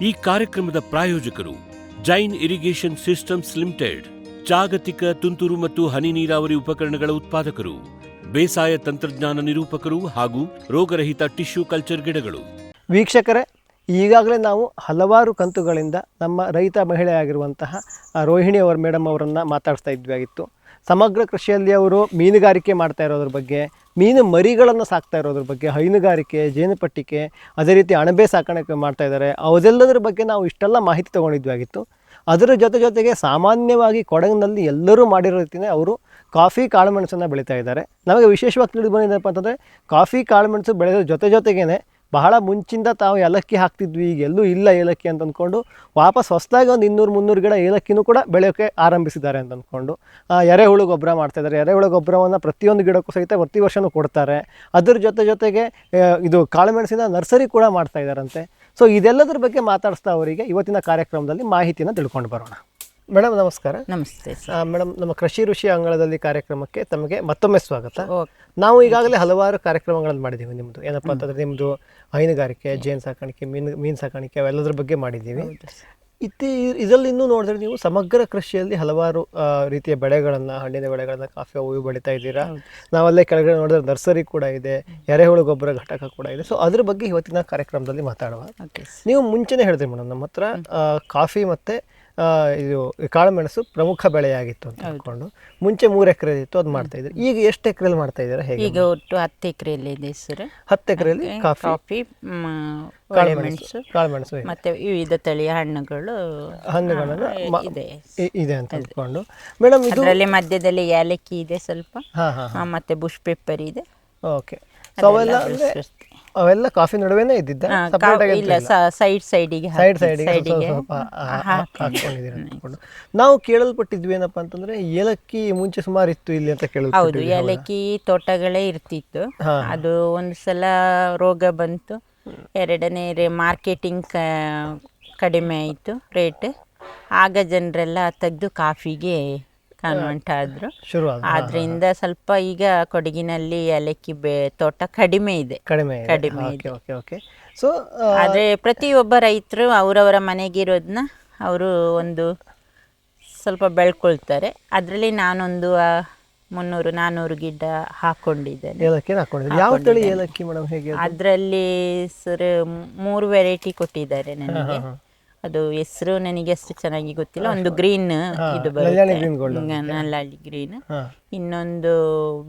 ಈ ಕಾರ್ಯಕ್ರಮದ ಪ್ರಾಯೋಜಕರು ಜೈನ್ ಇರಿಗೇಷನ್ ಸಿಸ್ಟಮ್ಸ್ ಲಿಮಿಟೆಡ್, ಜಾಗತಿಕ ತುಂತುರು ಮತ್ತು ಹನಿ ನೀರಾವರಿ ಉಪಕರಣಗಳ ಉತ್ಪಾದಕರು, ಬೇಸಾಯ ತಂತ್ರಜ್ಞಾನ ನಿರೂಪಕರು ಹಾಗೂ ರೋಗರಹಿತ ಟಿಶ್ಯೂ ಕಲ್ಚರ್ ಗಿಡಗಳು. ವೀಕ್ಷಕರೇ, ಈಗಾಗಲೇ ನಾವು ಹಲವಾರು ಕಂತುಗಳಿಂದ ನಮ್ಮ ರೈತ ಮಹಿಳೆಯಾಗಿರುವಂತಹ ರೋಹಿಣಿ ಮೇಡಮ್ ಅವರನ್ನು ಮಾತಾಡ್ತಾ ಇದ್ವಾಗಿತ್ತು. ಸಮಗ್ರ ಕೃಷಿಯಲ್ಲಿ ಅವರು ಮೀನುಗಾರಿಕೆ ಮಾಡ್ತಾ ಇರೋದ್ರ ಬಗ್ಗೆ, ಮೀನು ಮರಿಗಳನ್ನು ಸಾಕ್ತಾ ಇರೋದ್ರ ಬಗ್ಗೆ, ಹೈನುಗಾರಿಕೆ, ಜೇನುಪಟ್ಟಿಕೆ, ಅದೇ ರೀತಿ ಅಣಬೆ ಸಾಕಾಣಿಕೆ ಮಾಡ್ತಾ ಇದ್ದಾರೆ. ಅದೆಲ್ಲದರ ಬಗ್ಗೆ ನಾವು ಇಷ್ಟೆಲ್ಲ ಮಾಹಿತಿ ತೊಗೊಂಡಿದ್ವಾಗಿತ್ತು. ಅದರ ಜೊತೆಗೆ ಸಾಮಾನ್ಯವಾಗಿ ಕೊಡಗಿನಲ್ಲಿ ಎಲ್ಲರೂ ಮಾಡಿರೋ ರೀತಿಯೇ ಅವರು ಕಾಫಿ ಕಾಳುಮೆಣಸನ್ನು ಬೆಳೀತಾ ಇದ್ದಾರೆ. ನಮಗೆ ವಿಶೇಷವಾಗಿ ತಿಳಿದು ಬಂದಿದ್ದಪ್ಪ ಅಂತಂದರೆ, ಕಾಫಿ ಕಾಳುಮೆಣಸು ಬೆಳೆಯೋದ್ರ ಜೊತೆಗೇ ಬಹಳ ಮುಂಚಿಂದ ತಾವು ಏಲಕ್ಕಿ ಹಾಕ್ತಿದ್ವಿ, ಈಗ ಎಲ್ಲೂ ಇಲ್ಲ ಏಲಕ್ಕಿ ಅಂತ ಅಂದ್ಕೊಂಡು ವಾಪಸ್ ಹೊಸದಾಗಿ ಒಂದು 200-300 ಗಿಡ ಏಲಕ್ಕಿನೂ ಕೂಡ ಬೆಳೆಯೋಕ್ಕೆ ಆರಂಭಿಸಿದ್ದಾರೆ ಅಂತ ಅಂದ್ಕೊಂಡು ಎರೆಹುಳು ಗೊಬ್ಬರ ಮಾಡ್ತಾಯಿದ್ದಾರೆ. ಎರೆಹುಳು ಗೊಬ್ಬರವನ್ನು ಪ್ರತಿಯೊಂದು ಗಿಡಕ್ಕೂ ಸಹಿತ ಪ್ರತಿ ವರ್ಷವೂ ಕೊಡ್ತಾರೆ. ಅದರ ಜೊತೆಗೆ ಇದು ಕಾಳುಮೆಣಸಿನ ನರ್ಸರಿ ಕೂಡ ಮಾಡ್ತಾ ಇದ್ದಾರಂತೆ. ಸೊ ಇದೆಲ್ಲದರ ಬಗ್ಗೆ ಮಾತಾಡಿಸ್ತಾ ಅವರಿಗೆ ಇವತ್ತಿನ ಕಾರ್ಯಕ್ರಮದಲ್ಲಿ ಮಾಹಿತಿಯನ್ನು ತಿಳ್ಕೊಂಡು ಬರೋಣ. ಮೇಡಮ್ ನಮಸ್ಕಾರ. ನಮಸ್ತೆ ಮೇಡಮ್, ನಮ್ಮ ಕೃಷಿ ಋಷಿ ಅಂಗಳದಲ್ಲಿ ಕಾರ್ಯಕ್ರಮಕ್ಕೆ ತಮಗೆ ಮತ್ತೊಮ್ಮೆ ಸ್ವಾಗತ. ನಾವು ಈಗಾಗಲೇ ಹಲವಾರು ಕಾರ್ಯಕ್ರಮಗಳನ್ನು ಮಾಡಿದ್ದೀವಿ. ನಿಮ್ಮದು ಏನಪ್ಪ ಅಂತಂದರೆ, ನಿಮ್ಮದು ಹೈನುಗಾರಿಕೆ, ಜೇನು ಸಾಕಾಣಿಕೆ, ಮೀನು ಸಾಕಾಣಿಕೆ ಅವೆಲ್ಲದ್ರ ಬಗ್ಗೆ ಮಾಡಿದ್ದೀವಿ. ಇದರಲ್ಲಿ ಇನ್ನೂ ನೋಡಿದ್ರೆ ನೀವು ಸಮಗ್ರ ಕೃಷಿಯಲ್ಲಿ ಹಲವಾರು ರೀತಿಯ ಬೆಳೆಗಳನ್ನು, ಹಣ್ಣಿನ ಬೆಳೆಗಳನ್ನು, ಕಾಫಿ ಹೂವು ಬೆಳೀತಾ ಇದ್ದೀರಾ. ನಾವಲ್ಲೇ ಕೆಳಗಡೆ ನೋಡಿದ್ರೆ ನರ್ಸರಿ ಕೂಡ ಇದೆ, ಎರೆಹುಳು ಗೊಬ್ಬರ ಘಟಕ ಕೂಡ ಇದೆ. ಸೊ ಅದ್ರ ಬಗ್ಗೆ ಇವತ್ತಿನ ಕಾರ್ಯಕ್ರಮದಲ್ಲಿ ಮಾತಾಡುವ. ನೀವು ಮುಂಚೆನೇ ಹೇಳಿದ್ರಿ ಮೇಡಮ್, ನಮ್ಮ ಹತ್ರ ಕಾಫಿ ಮತ್ತು ಇದು ಕಾಳುಮೆಣಸು ಪ್ರಮುಖ ಬೆಳೆಯಾಗಿತ್ತು ಅಂತ ಅಂದ್ಕೊಂಡು. ಮುಂಚೆ 3 ಎಕರೆ ಇತ್ತು, ಅದು ಮಾಡ್ತಾ ಇದ್ರಿ. ಈಗ ಎಷ್ಟು ಎಕರೆಯಲ್ಲಿ ಮಾಡ್ತಾ ಇದ್ದೀರಾ? ಹೇಗೆ? ಈಗ ಒಟ್ಟು 10 ಎಕರೆಯಲ್ಲಿ ಇದೆ ಸರ್. 10 ಎಕರೆಯಲ್ಲಿ ಕಾಫಿ, ಕಾಳುಮೆಣಸು ಮತ್ತೆ ವಿವಿಧ ತಳಿಯ ಹಣ್ಣುಗಳನ್ನು ಇದೆ ಅಂತ ಅಂದ್ಕೊಂಡು. ಮೇಡಮ್, ಇದರಲ್ಲಿ ಮಧ್ಯದಲ್ಲಿ ಏಲಕ್ಕಿ ಇದೆ ಸ್ವಲ್ಪ, ಮತ್ತೆ ಬುಷ್ ಪೆಪ್ಪರ್ ಇದೆ. ಓಕೆ. ಸೊ ಅವೆಲ್ಲ ಕಾಫಿ ನಡುವೆನೇ ಇದ್ದಿದ್ದ? ಇಲ್ಲ, ಸೈಡಿಗೆ ಹಾಕೊಂಡಿದ್ದೀರಿ ಅಂದ್ಕೊಂಡು. ನಾವು ಕೇಳಲ್ಪಟ್ಟಿದ್ವಿ ಏನಪ್ಪಾ ಅಂತಂದ್ರೆ, ಏಲಕ್ಕಿ ಮುಂಚೆ ಸುಮಾರು ಇತ್ತು ಇಲ್ಲಿ ಅಂತ ಕೇಳಿದ್ವಿ. ಹೌದು, ಏಲಕ್ಕಿ ತೋಟಗಳೇ ಇರ್ತಿತ್ತು. ಅದು ಒಂದ್ಸಲ ರೋಗ ಬಂತು, ಎರಡನೇ ಮಾರ್ಕೆಟಿಂಗ್ ಕಡಿಮೆ ಆಯಿತು ರೇಟ್. ಆಗ ಜನರೆಲ್ಲ ತೆಗೆದು ಕಾಫಿಗೆ ಕನ್ವರ್ಟ್ ಆದ್ರು. ಆದ್ರಿಂದ ಸ್ವಲ್ಪ ಈಗ ಕೊಡಗಿನಲ್ಲಿ ಏಲಕ್ಕಿ ತೋಟ ಕಡಿಮೆ ಇದೆ. ಸೊ ಆದ್ರೆ ಪ್ರತಿಯೊಬ್ಬ ರೈತರು ಅವರವರ ಮನೆಗಿರೋದನ್ನ ಅವರು ಒಂದು ಸ್ವಲ್ಪ ಬೆಳ್ಕೊಳ್ತಾರೆ. ಅದರಲ್ಲಿ ನಾನೊಂದು 300-400 ಗಿಡ ಹಾಕೊಂಡಿದ್ದೇನೆ. ಅದರಲ್ಲಿ ಸರ್ 3 ವೆರೈಟಿ ಕೊಟ್ಟಿದ್ದಾರೆ ನನಗೆ. ಅದು ಹೆಸರು ನನಗೆ ಅಷ್ಟು ಚೆನ್ನಾಗಿ ಗೊತ್ತಿಲ್ಲ. ಒಂದು ಗ್ರೀನ್ ಇದು ಬರುತ್ತೆ, ನಲ್ಲಾಳಿ ಗ್ರೀನ್. ಇನ್ನೊಂದು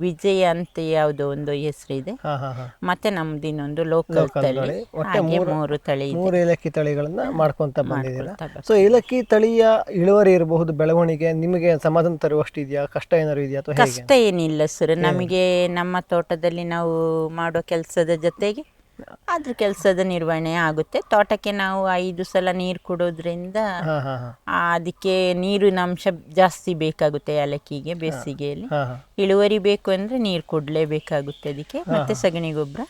ವಿಜಯ ಅಂತ ಯಾವುದೋ ಒಂದು ಹೆಸರಿದೆ. ಮತ್ತೆ ನಮ್ದು ಇನ್ನೊಂದು ಲೋಕಲ್ ತಳಿ. ಹಾಗೆ 3 ತಳಿ, 3 ಏಲಕ್ಕಿ ತಳಿಗಳನ್ನ ಮಾಡ್ಕೊಂತ ಬಂದಿದ್ದೀರಾ. ಸೊ ಏಲಕ್ಕಿ ತಳಿಯ ಇಳುವರಿ ಇರಬಹುದು, ಬೆಳವಣಿಗೆ ನಿಮಗೆ ಸಮಾಧಾನ ತರುವಷ್ಟು ಇದೆಯಾ? ಕಷ್ಟ ಏನಾದ್ರು ಇದೆಯಾ? ಕಷ್ಟ ಏನಿಲ್ಲ ಸರ್. ನಮಗೆ ನಮ್ಮ ತೋಟದಲ್ಲಿ ನಾವು ಮಾಡೋ ಕೆಲಸದ ಜೊತೆಗೆ ಅದ್ರ ಕೆಲಸದ ನಿರ್ವಹಣೆ ಆಗುತ್ತೆ. ತೋಟಕ್ಕೆ ನಾವು 5 ಸಲ ನೀರು ಕೊಡೋದ್ರಿಂದ ಅದಕ್ಕೆ ನೀರಿನ ಅಂಶ ಜಾಸ್ತಿ ಬೇಕಾಗುತ್ತೆ. ಏಲಕ್ಕಿಗೆ ಬೇಸಿಗೆಯಲ್ಲಿ ಇಳುವರಿ ಬೇಕು ಅಂದ್ರೆ ನೀರು ಕೊಡ್ಲೇಬೇಕಾಗುತ್ತೆ ಅದಕ್ಕೆ. ಮತ್ತೆ ಸಗಣಿ ಗೊಬ್ಬರ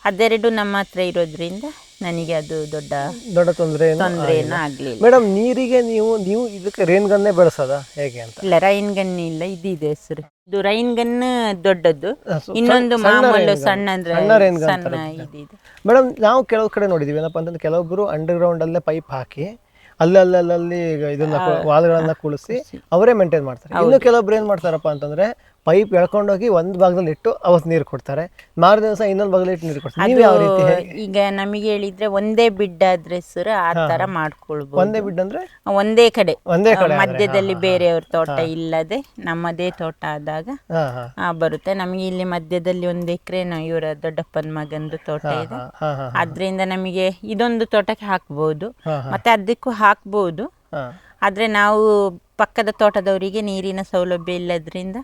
ಅದೆರಡು ನಮ್ಮ ಹತ್ರ ಇರೋದ್ರಿಂದ ನನಗೆ ಅದು ದೊಡ್ಡ ತೊಂದರೆ ಏನು ಆಗ್ಲಿಲ್ಲ. ಮೇಡಮ್, ನೀರಿಗೆ ನೀವು ಇದಕ್ಕೆ ರೈನ್ ಗನ್ನೇ ಬಳಸೋದಾ ಹೇಗೆ ಅಂತ? ಇಲ್ಲ, ರೈನ್ ಗನ್ ಇಲ್ಲ, ಇದಿದೆ ಹೆಸರು. ಇದು ರೈನ್ ಗನ್ ದೊಡ್ಡದ್ದು, ಇನ್ನೊಂದು ಮಾಮೂಲು ಸಣ್ಣ ಇದೆ. ಮೇಡಮ್, ನಾವು ಕೆಲವು ಕಡೆ ನೋಡಿದೀವಿ ಏನಪ್ಪಾ ಅಂತಂದ್ರೆ, ಕೆಲವೊಬ್ರು ಅಂಡರ್ ಗ್ರೌಂಡ್ ಅಲ್ಲೇ ಪೈಪ್ ಹಾಕಿ ಅಲ್ಲಲ್ಲಿ ಇದನ್ನ ವಾಲ್ಗಳನ್ನ ಕುಳಿಸಿ ಅವರೇ ಮೇಂಟೈನ್ ಮಾಡ್ತಾರೆ. ಇನ್ನು ಕೆಲವೊಬ್ರು ಏನ್ ಮಾಡ್ತಾರಪ್ಪ ಅಂತಂದ್ರೆ, ಪೈಪ್ ಎಳ್ಕೊಂಡೋಗಿ ಒಂದು ಭಾಗದಲ್ಲಿ ಇಟ್ಟು ಅವತ್ತು ನೀರು ಕೊಡ್ತಾರೆ, ಮಾರನೇ ದಿವಸ ಇನ್ನೊಂದು ಭಾಗದಲ್ಲಿ ಇಟ್ಟು ನೀರು ಕೊಡ್ತಾರೆ. ನೀವು ಯಾವ ರೀತಿ? ಈಗ ನಮಗೆ ಹೇಳಿದ್ರೆ ಒಂದೇ ಬಿಡ್ ಆದ್ರೆ ಸರ್ ಆ ತರ ಮಾಡ್ಕೊಳ್ಬಹುದು. ಒಂದೇ ಬಿಡ್ ಅಂದ್ರೆ ಒಂದೇ ಕಡೆ ಮಧ್ಯದಲ್ಲಿ ಬೇರೆಯವ್ರ ತೋಟ ಇಲ್ಲದೆ ನಮ್ಮದೇ ತೋಟ ಆದಾಗ ಬರುತ್ತೆ. ನಮಗೆ ಇಲ್ಲಿ ಮಧ್ಯದಲ್ಲಿ 1 ಎಕರೆ ಇವರ ದೊಡ್ಡಪ್ಪನ ಮಗಂದು ತೋಟ ಇದೆ. ಅದ್ರಿಂದ ನಮಗೆ ಇದೊಂದು ತೋಟಕ್ಕೆ ಹಾಕ್ಬಹುದು, ಮತ್ತೆ ಅದಕ್ಕೂ ಹಾಕ್ಬಹುದು. ಆದ್ರೆ ನಾವು ಪಕ್ಕದ ತೋಟದವರಿಗೆ ನೀರಿನ ಸೌಲಭ್ಯ ಇಲ್ಲದ್ರಿಂದ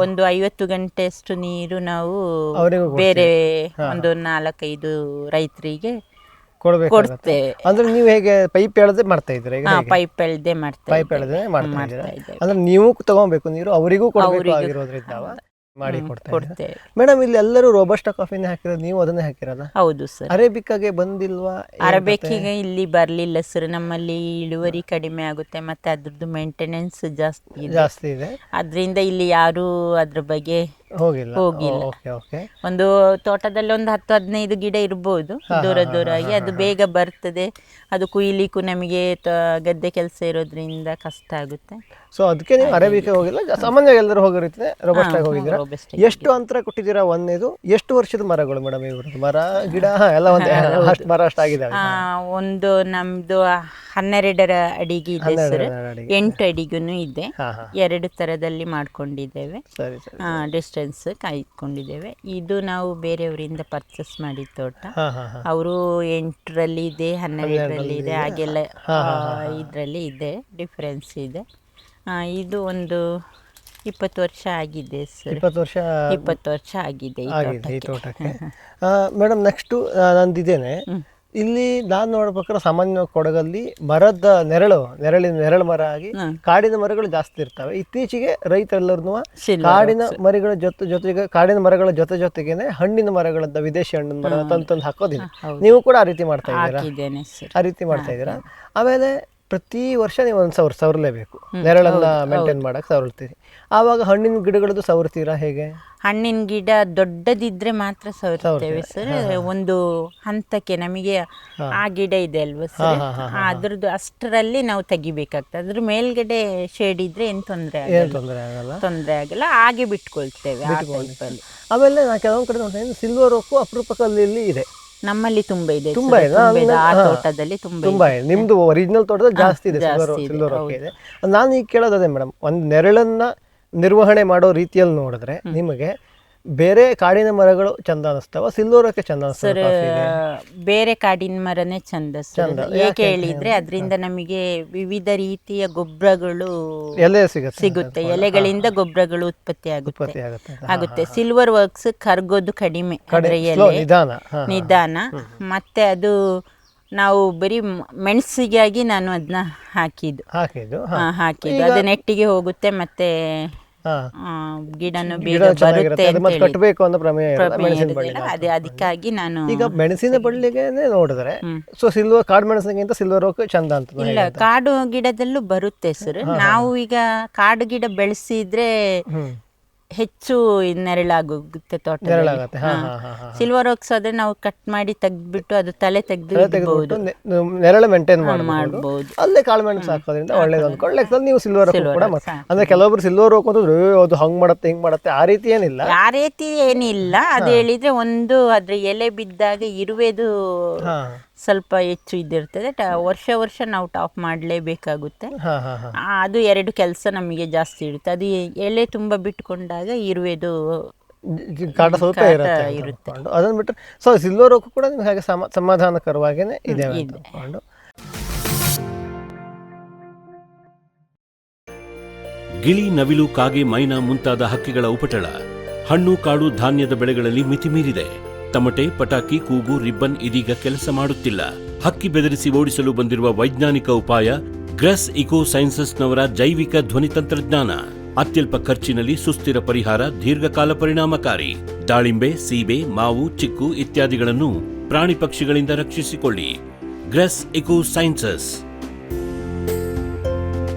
ಒಂದು 50 ಗಂಟೆಯಷ್ಟು ನೀರು ನಾವು ಬೇರೆ ಒಂದು 4-5 ರೈತರಿಗೆ ಕೊಡ್ತೇವೆ. ಅಂದ್ರೆ ನೀವು ಹೇಗೆ ಪೈಪ್ ಎಳೆದೇ ಮಾಡ್ತಾ ಇದ್ದೀರಾ? ಪೈಪ್ ಎಳೆದೇ ಮಾಡ್ತಾ ಇದ್ದೀರಾ. ಅಂದ್ರೆ ನೀವು ತಗೋಬೇಕು ನೀರು, ಅವರಿಗೂ ಕೊಡಬೇಕಾಗಿರೋದ್ರಿಂದ ಮಾಡಿ ಕೊಡ್ತೇವೆ. ಮೇಡಮ್, ಇಲ್ಲಿ ಎಲ್ಲರೂ ರೋಬಸ್ಟಾ ಕಾಫಿನೇ ಹಾಕಿರೋದು, ನೀವು ಅದನ್ನೇ ಹಾಕಿರೋದ? ಹೌದು ಸರ್. ಅರೇಬಿಕಾಗೆ ಬಂದಿಲ್ವಾ? ಅರೇಬಿಕಾಗೆ ಇಲ್ಲಿ ಬರ್ಲಿಲ್ಲ ಸರ್. ನಮ್ಮಲ್ಲಿ ಇಳುವರಿ ಕಡಿಮೆ ಆಗುತ್ತೆ, ಮತ್ತೆ ಅದ್ರದ್ದು ಮೇಂಟೆನೆನ್ಸ್ ಜಾಸ್ತಿ ಇದೆ. ಇದೆ. ಅದರಿಂದ ಇಲ್ಲಿ ಯಾರು ಅದ್ರ ಬಗ್ಗೆ ಹೋಗಿಲ್ಲ. ಹೋಗಿಲ್ಲ. Okay okay. ಒಂದು ತೋಟದಲ್ಲಿ ಒಂದು 10-15 ಗಿಡ ಇರ್ಬೋದು, ದೂರ ಅದು ಬೇಗ ಬರ್ತದೆ. ಅದು ಕುಯ್ಲಿಕ್ಕೂ ನಮಗೆ ಗದ್ದೆ ಕೆಲಸ ಇರೋದ್ರಿಂದ ಕಷ್ಟ ಆಗುತ್ತೆ. ಸೊ ಅದಕ್ಕೆ ನೀವು ಅರೇಬಿಕ ಹೋಗಿಲ್ಲ, ಸಾಮಾನ್ಯವಾಗಿ ಎಲ್ಲರೂ ಹೋಗೋ ರೀತಿ ರೋಬಸ್ಟ ಆಗಿ ಹೋಗಿದ್ದೀರಾ. ಎಷ್ಟು ಅಂತರ ಕೊಟ್ಟಿದ್ದೀರಾ? ಒಂದೇದು ಎಷ್ಟು ವರ್ಷದ ಮರಗಳು ಮೇಡಮ್ ಇವ್ರದ್ದು? ಮರ ಗಿಡ ಎಲ್ಲ ಒಂದು ಅಷ್ಟು ಮರ ಅಷ್ಟಾಗಿದೆ? ಒಂದು ನಮ್ದು 12 ಅಡಿಗೆ ಇದೆ ಸರ್, 8 ಅಡಿಗೂ ಇದೆ. 2 ತರದಲ್ಲಿ ಮಾಡ್ಕೊಂಡಿದ್ದೇವೆ, ಡಿಸ್ಟೆನ್ಸ್ ಕಾಯ್ಕೊಂಡಿದ್ದೇವೆ. ಇದು ನಾವು ಬೇರೆಯವರಿಂದ ಪರ್ಚೇಸ್ ಮಾಡಿದ ತೋಟ. ಅವರು 8ರಲ್ಲಿ ಇದೆ, 12ರಲ್ಲಿ ಇದೆ, ಹಾಗೆಲ್ಲ ಇದರಲ್ಲಿ ಇದೆ, ಡಿಫ್ರೆನ್ಸ್ ಇದೆ. ಇದು ಒಂದು 20 ವರ್ಷ ಆಗಿದೆ ಸರ್. 20 ವರ್ಷ ಆಗಿದೆ ಈ ತೋಟಕ್ಕೆ. ಮೇಡಮ್ ನೆಕ್ಸ್ಟು ನಂದಿದ್ದೇನೆ ಇಲ್ಲಿ ನಾನು ನೋಡ್ಬೇಕಾದ್ರೆ ಸಾಮಾನ್ಯವಾಗಿ ಕೊಡಗಲ್ಲಿ ಮರದ ನೆರಳು ಮರ ಆಗಿ ಕಾಡಿನ ಮರಗಳು ಜಾಸ್ತಿ ಇರ್ತವೆ. ಇತ್ತೀಚೆಗೆ ರೈತರೆಲ್ಲರೂ ಕಾಡಿನ ಮರಗಳ ಜೊತೆಗೆ ಕಾಡಿನ ಮರಗಳ ಜೊತೆಗೇನೆ ಹಣ್ಣಿನ ಮರಗಳಂತ ವಿದೇಶಿ ಹಣ್ಣಿನ ಮರ ತಂದು ಹಾಕೋದಿಲ್ಲ. ನೀವು ಕೂಡ ಆ ರೀತಿ ಮಾಡ್ತಾ ಇದ್ದೀರಾ? ಆಮೇಲೆ ಪ್ರತಿ ವರ್ಷ ನೀವು ಒಂದು ಸವರಲೇಬೇಕು, ನೆರಳನ್ನ ಮೇಂಟೈನ್ ಮಾಡಕ್ಕೆ ಸವರ್ತೀರಿ. ಆವಾಗ ಹಣ್ಣಿನ ಗಿಡಗಳದ್ದು ಸವರ್ತೀರಾ ಹೇಗೆ? ಹಣ್ಣಿನ ಗಿಡ ದೊಡ್ಡದಿದ್ರೆ ಮಾತ್ರ ಸವರ್ತೇವೆ ಸರ್. ಒಂದು ಹಂತಕ್ಕೆ ನಮಗೆ ಆ ಗಿಡ ಇದೆ ಅಲ್ವಾ ಸರ್, ಅದ್ರದ್ದು ಅಷ್ಟರಲ್ಲಿ ನಾವು ತೆಗಿಬೇಕಾಗ್ತದೆ. ಅದ್ರ ಮೇಲ್ಗಡೆ ಶೇಡ್ ಇದ್ರೆ ಏನು ತೊಂದರೆ ಆಗಲ್ಲ, ಹಾಗೆ ಬಿಟ್ಕೊಳ್ತೇವೆ. ಆಮೇಲೆ ನಾ ಕೆಲವೊಂದು ಕಡೆ ನೋಡ್ತೇನೆ ಸಿಲ್ವರ್ ಓಕು ಅಪರೂಪದಲ್ಲಿ ಇದೆ, ನಮ್ಮಲ್ಲಿ ತುಂಬಾ ಇದೆ. ಆ ತೋಟದಲ್ಲಿ ತುಂಬಾ ಇದೆ. ನಿಮ್ದು ಒರಿಜಿನಲ್ ತೋಟದಲ್ಲಿ ಜಾಸ್ತಿ ಇದೆ ಸಿಲ್ವರ್ ಓಕ್ ಇದೆ. ನಾನು ಈಗ ಕೇಳೋದೇ ಮೇಡಮ್, ಒಂದು ನೆರಳನ್ನ ನಿರ್ವಹಣೆ ಮಾಡೋ ರೀತಿಯಲ್ಲಿ ನೋಡಿದ್ರೆ ನಿಮಗೆ ಬೇರೆ ಕಾಡಿನ ಮರಗಳು ಚಂದ ಅನಿಸ್ತಾವ, ಸಿಲ್ವರ್ ಓಕೆ ಚಂದ ಅನಿಸ್ತದೆ? ಬೇರೆ ಕಾಡಿನ ಮರನೇ ಚಂದ ಸರ್. ಏಕೆ ಹೇಳಿದ್ರೆ ಅದರಿಂದ ನಮಗೆ ವಿವಿಧ ರೀತಿಯ ಗೊಬ್ಬರಗಳು ಸಿಗುತ್ತೆ, ಎಲೆಗಳಿಂದ ಗೊಬ್ಬರಗಳು ಉತ್ಪತ್ತಿ ಆಗುತ್ತೆ. ಸಿಲ್ವರ್ ವರ್ಕ್ಸ್ ಕರ್ಗೋದು ಕಡಿಮೆ, ಅದರ ಎಲೆ ನಿಧಾನ. ಮತ್ತೆ ಅದು ನಾವು ಬರೀ ಮೆಣಸಿಗಾಗಿ ನಾನು ಅದನ್ನ ಹಾಕಿದ್ದು ಅದು ನೆಟ್ಟಿಗೆ ಹೋಗುತ್ತೆ, ಮತ್ತೆ ಗಿಡನು ಬೇಗ ಬರುತ್ತೆ ಕಟ್ಟಬೇಕು ಅನ್ನೋ ಪ್ರಮೇಯ ಅದೇ. ಅದಕ್ಕಾಗಿ ನಾನು ಈಗ ಮೆಣಸಿನ ಬಳ್ಳಿಗೆ ನೋಡಿದ್ರೆ ಸೊ ಕಾಡು ಮೆಣಸಿನಗಿಂತ ಸಿಲ್ವರ್ ಓಕ್ ಚಂದ ಅಂತ ಇಲ್ಲ, ಕಾಡು ಗಿಡದಲ್ಲೂ ಬರುತ್ತೆ ಸರ್. ನಾವು ಈಗ ಕಾಡು ಗಿಡ ಬೆಳೆಸಿದ್ರೆ ಹೆಚ್ಚು ನೆರಳಾಗುತ್ತೆ ತೋಟದಲ್ಲಿ. ಸಿಲ್ವರ್ ಓಕ್ಸ್ ಆದ್ರೆ ನಾವು ಕಟ್ ಮಾಡಿ ತೆಗ್ದ್ಬಿಟ್ಟು ಅದು ತಲೆ ತೆಗೆದು ನೆರಳು ಮೇಂಟೈನ್ ಮಾಡಬಹುದು. ಅಲ್ಲೇ ಕಾಳು ಮೆಣಸು ಹಾಕೋದ್ರಿಂದ ಒಳ್ಳೇದು ಅಂದ್ಕೊಳ್ಳಿ. ನೀವು ಸಿಲ್ವರ್ ಓಕ್ ಕೂಡ ಅಂದ್ರೆ ಕೆಲವೊಬ್ರು ಸಿಲ್ವರ್ ಓಕ್ ಅಂದ್ರೆ ಅದು ಹಂಗ್ ಮಾಡತ್ತೆ ಹಿಂಗ್ ಮಾಡತ್ತೆ, ಆ ರೀತಿ ಏನಿಲ್ಲ. ಆ ರೀತಿ ಏನಿಲ್ಲ. ಅದು ಹೇಳಿದ್ರೆ ಒಂದು ಅದ್ರ ಎಲೆ ಬಿದ್ದಾಗ ಇರುವೆದು ಸ್ವಲ್ಪ ಹೆಚ್ಚು ಇದಿರ್ತದೆ. ವರ್ಷ ನಾವು ಟಾಪ್ ಮಾಡಲೇಬೇಕಾಗುತ್ತೆ. ಅದು 2 ಕೆಲಸ ನಮಗೆ ಜಾಸ್ತಿ ಇರುತ್ತೆ. ಅದು ಎಲೆ ತುಂಬಾ ಬಿಟ್ಕೊಂಡಾಗ ಇರುವೆದು ಕಾಟ ಸ್ವಲ್ಪ ಇರುತ್ತೆ. ಅದನ್ನ ಬಿಟ್ಟರೆ ಸೊ ಸಿಲ್ವರ್ ಓಕ್ ಕೂಡ ನಿಮ್ಗೆ ಹಾಗೆ ಸಮಾಧಾನಕರವಾಗೇನೆ ಇದೆ ಅಂದ್ಕೊಂಡು. ಗಿಳಿ, ನವಿಲು, ಕಾಗೆ, ಮೈನಾ ಮುಂತಾದ ಹಕ್ಕಿಗಳ ಉಪಟಳ ಹಣ್ಣು, ಕಾಳು, ಧಾನ್ಯದ ಬೆಳೆಗಳಲ್ಲಿ ಮಿತಿ ಮೀರಿದೆ. ತಮಟೆ, ಪಟಾಕಿ, ಕೂಗು, ರಿಬ್ಬನ್ ಇದೀಗ ಕೆಲಸ ಮಾಡುತ್ತಿಲ್ಲ. ಹಕ್ಕಿ ಬೆದರಿಸಿ ಓಡಿಸಲು ಬಂದಿರುವ ವೈಜ್ಞಾನಿಕ ಉಪಾಯ ಗ್ರೆಸ್ ಇಕೋ ಸೈನ್ಸಸ್ನವರ ಜೈವಿಕ ಧ್ವನಿ ತಂತ್ರಜ್ಞಾನ. ಅತ್ಯಲ್ಪ ಖರ್ಚಿನಲ್ಲಿ ಸುಸ್ಥಿರ ಪರಿಹಾರ, ದೀರ್ಘಕಾಲ ಪರಿಣಾಮಕಾರಿ. ದಾಳಿಂಬೆ, ಸೀಬೆ, ಮಾವು, ಚಿಕ್ಕು ಇತ್ಯಾದಿಗಳನ್ನು ಪ್ರಾಣಿ ಪಕ್ಷಿಗಳಿಂದ ರಕ್ಷಿಸಿಕೊಳ್ಳಿ. Grass Eco Sciences.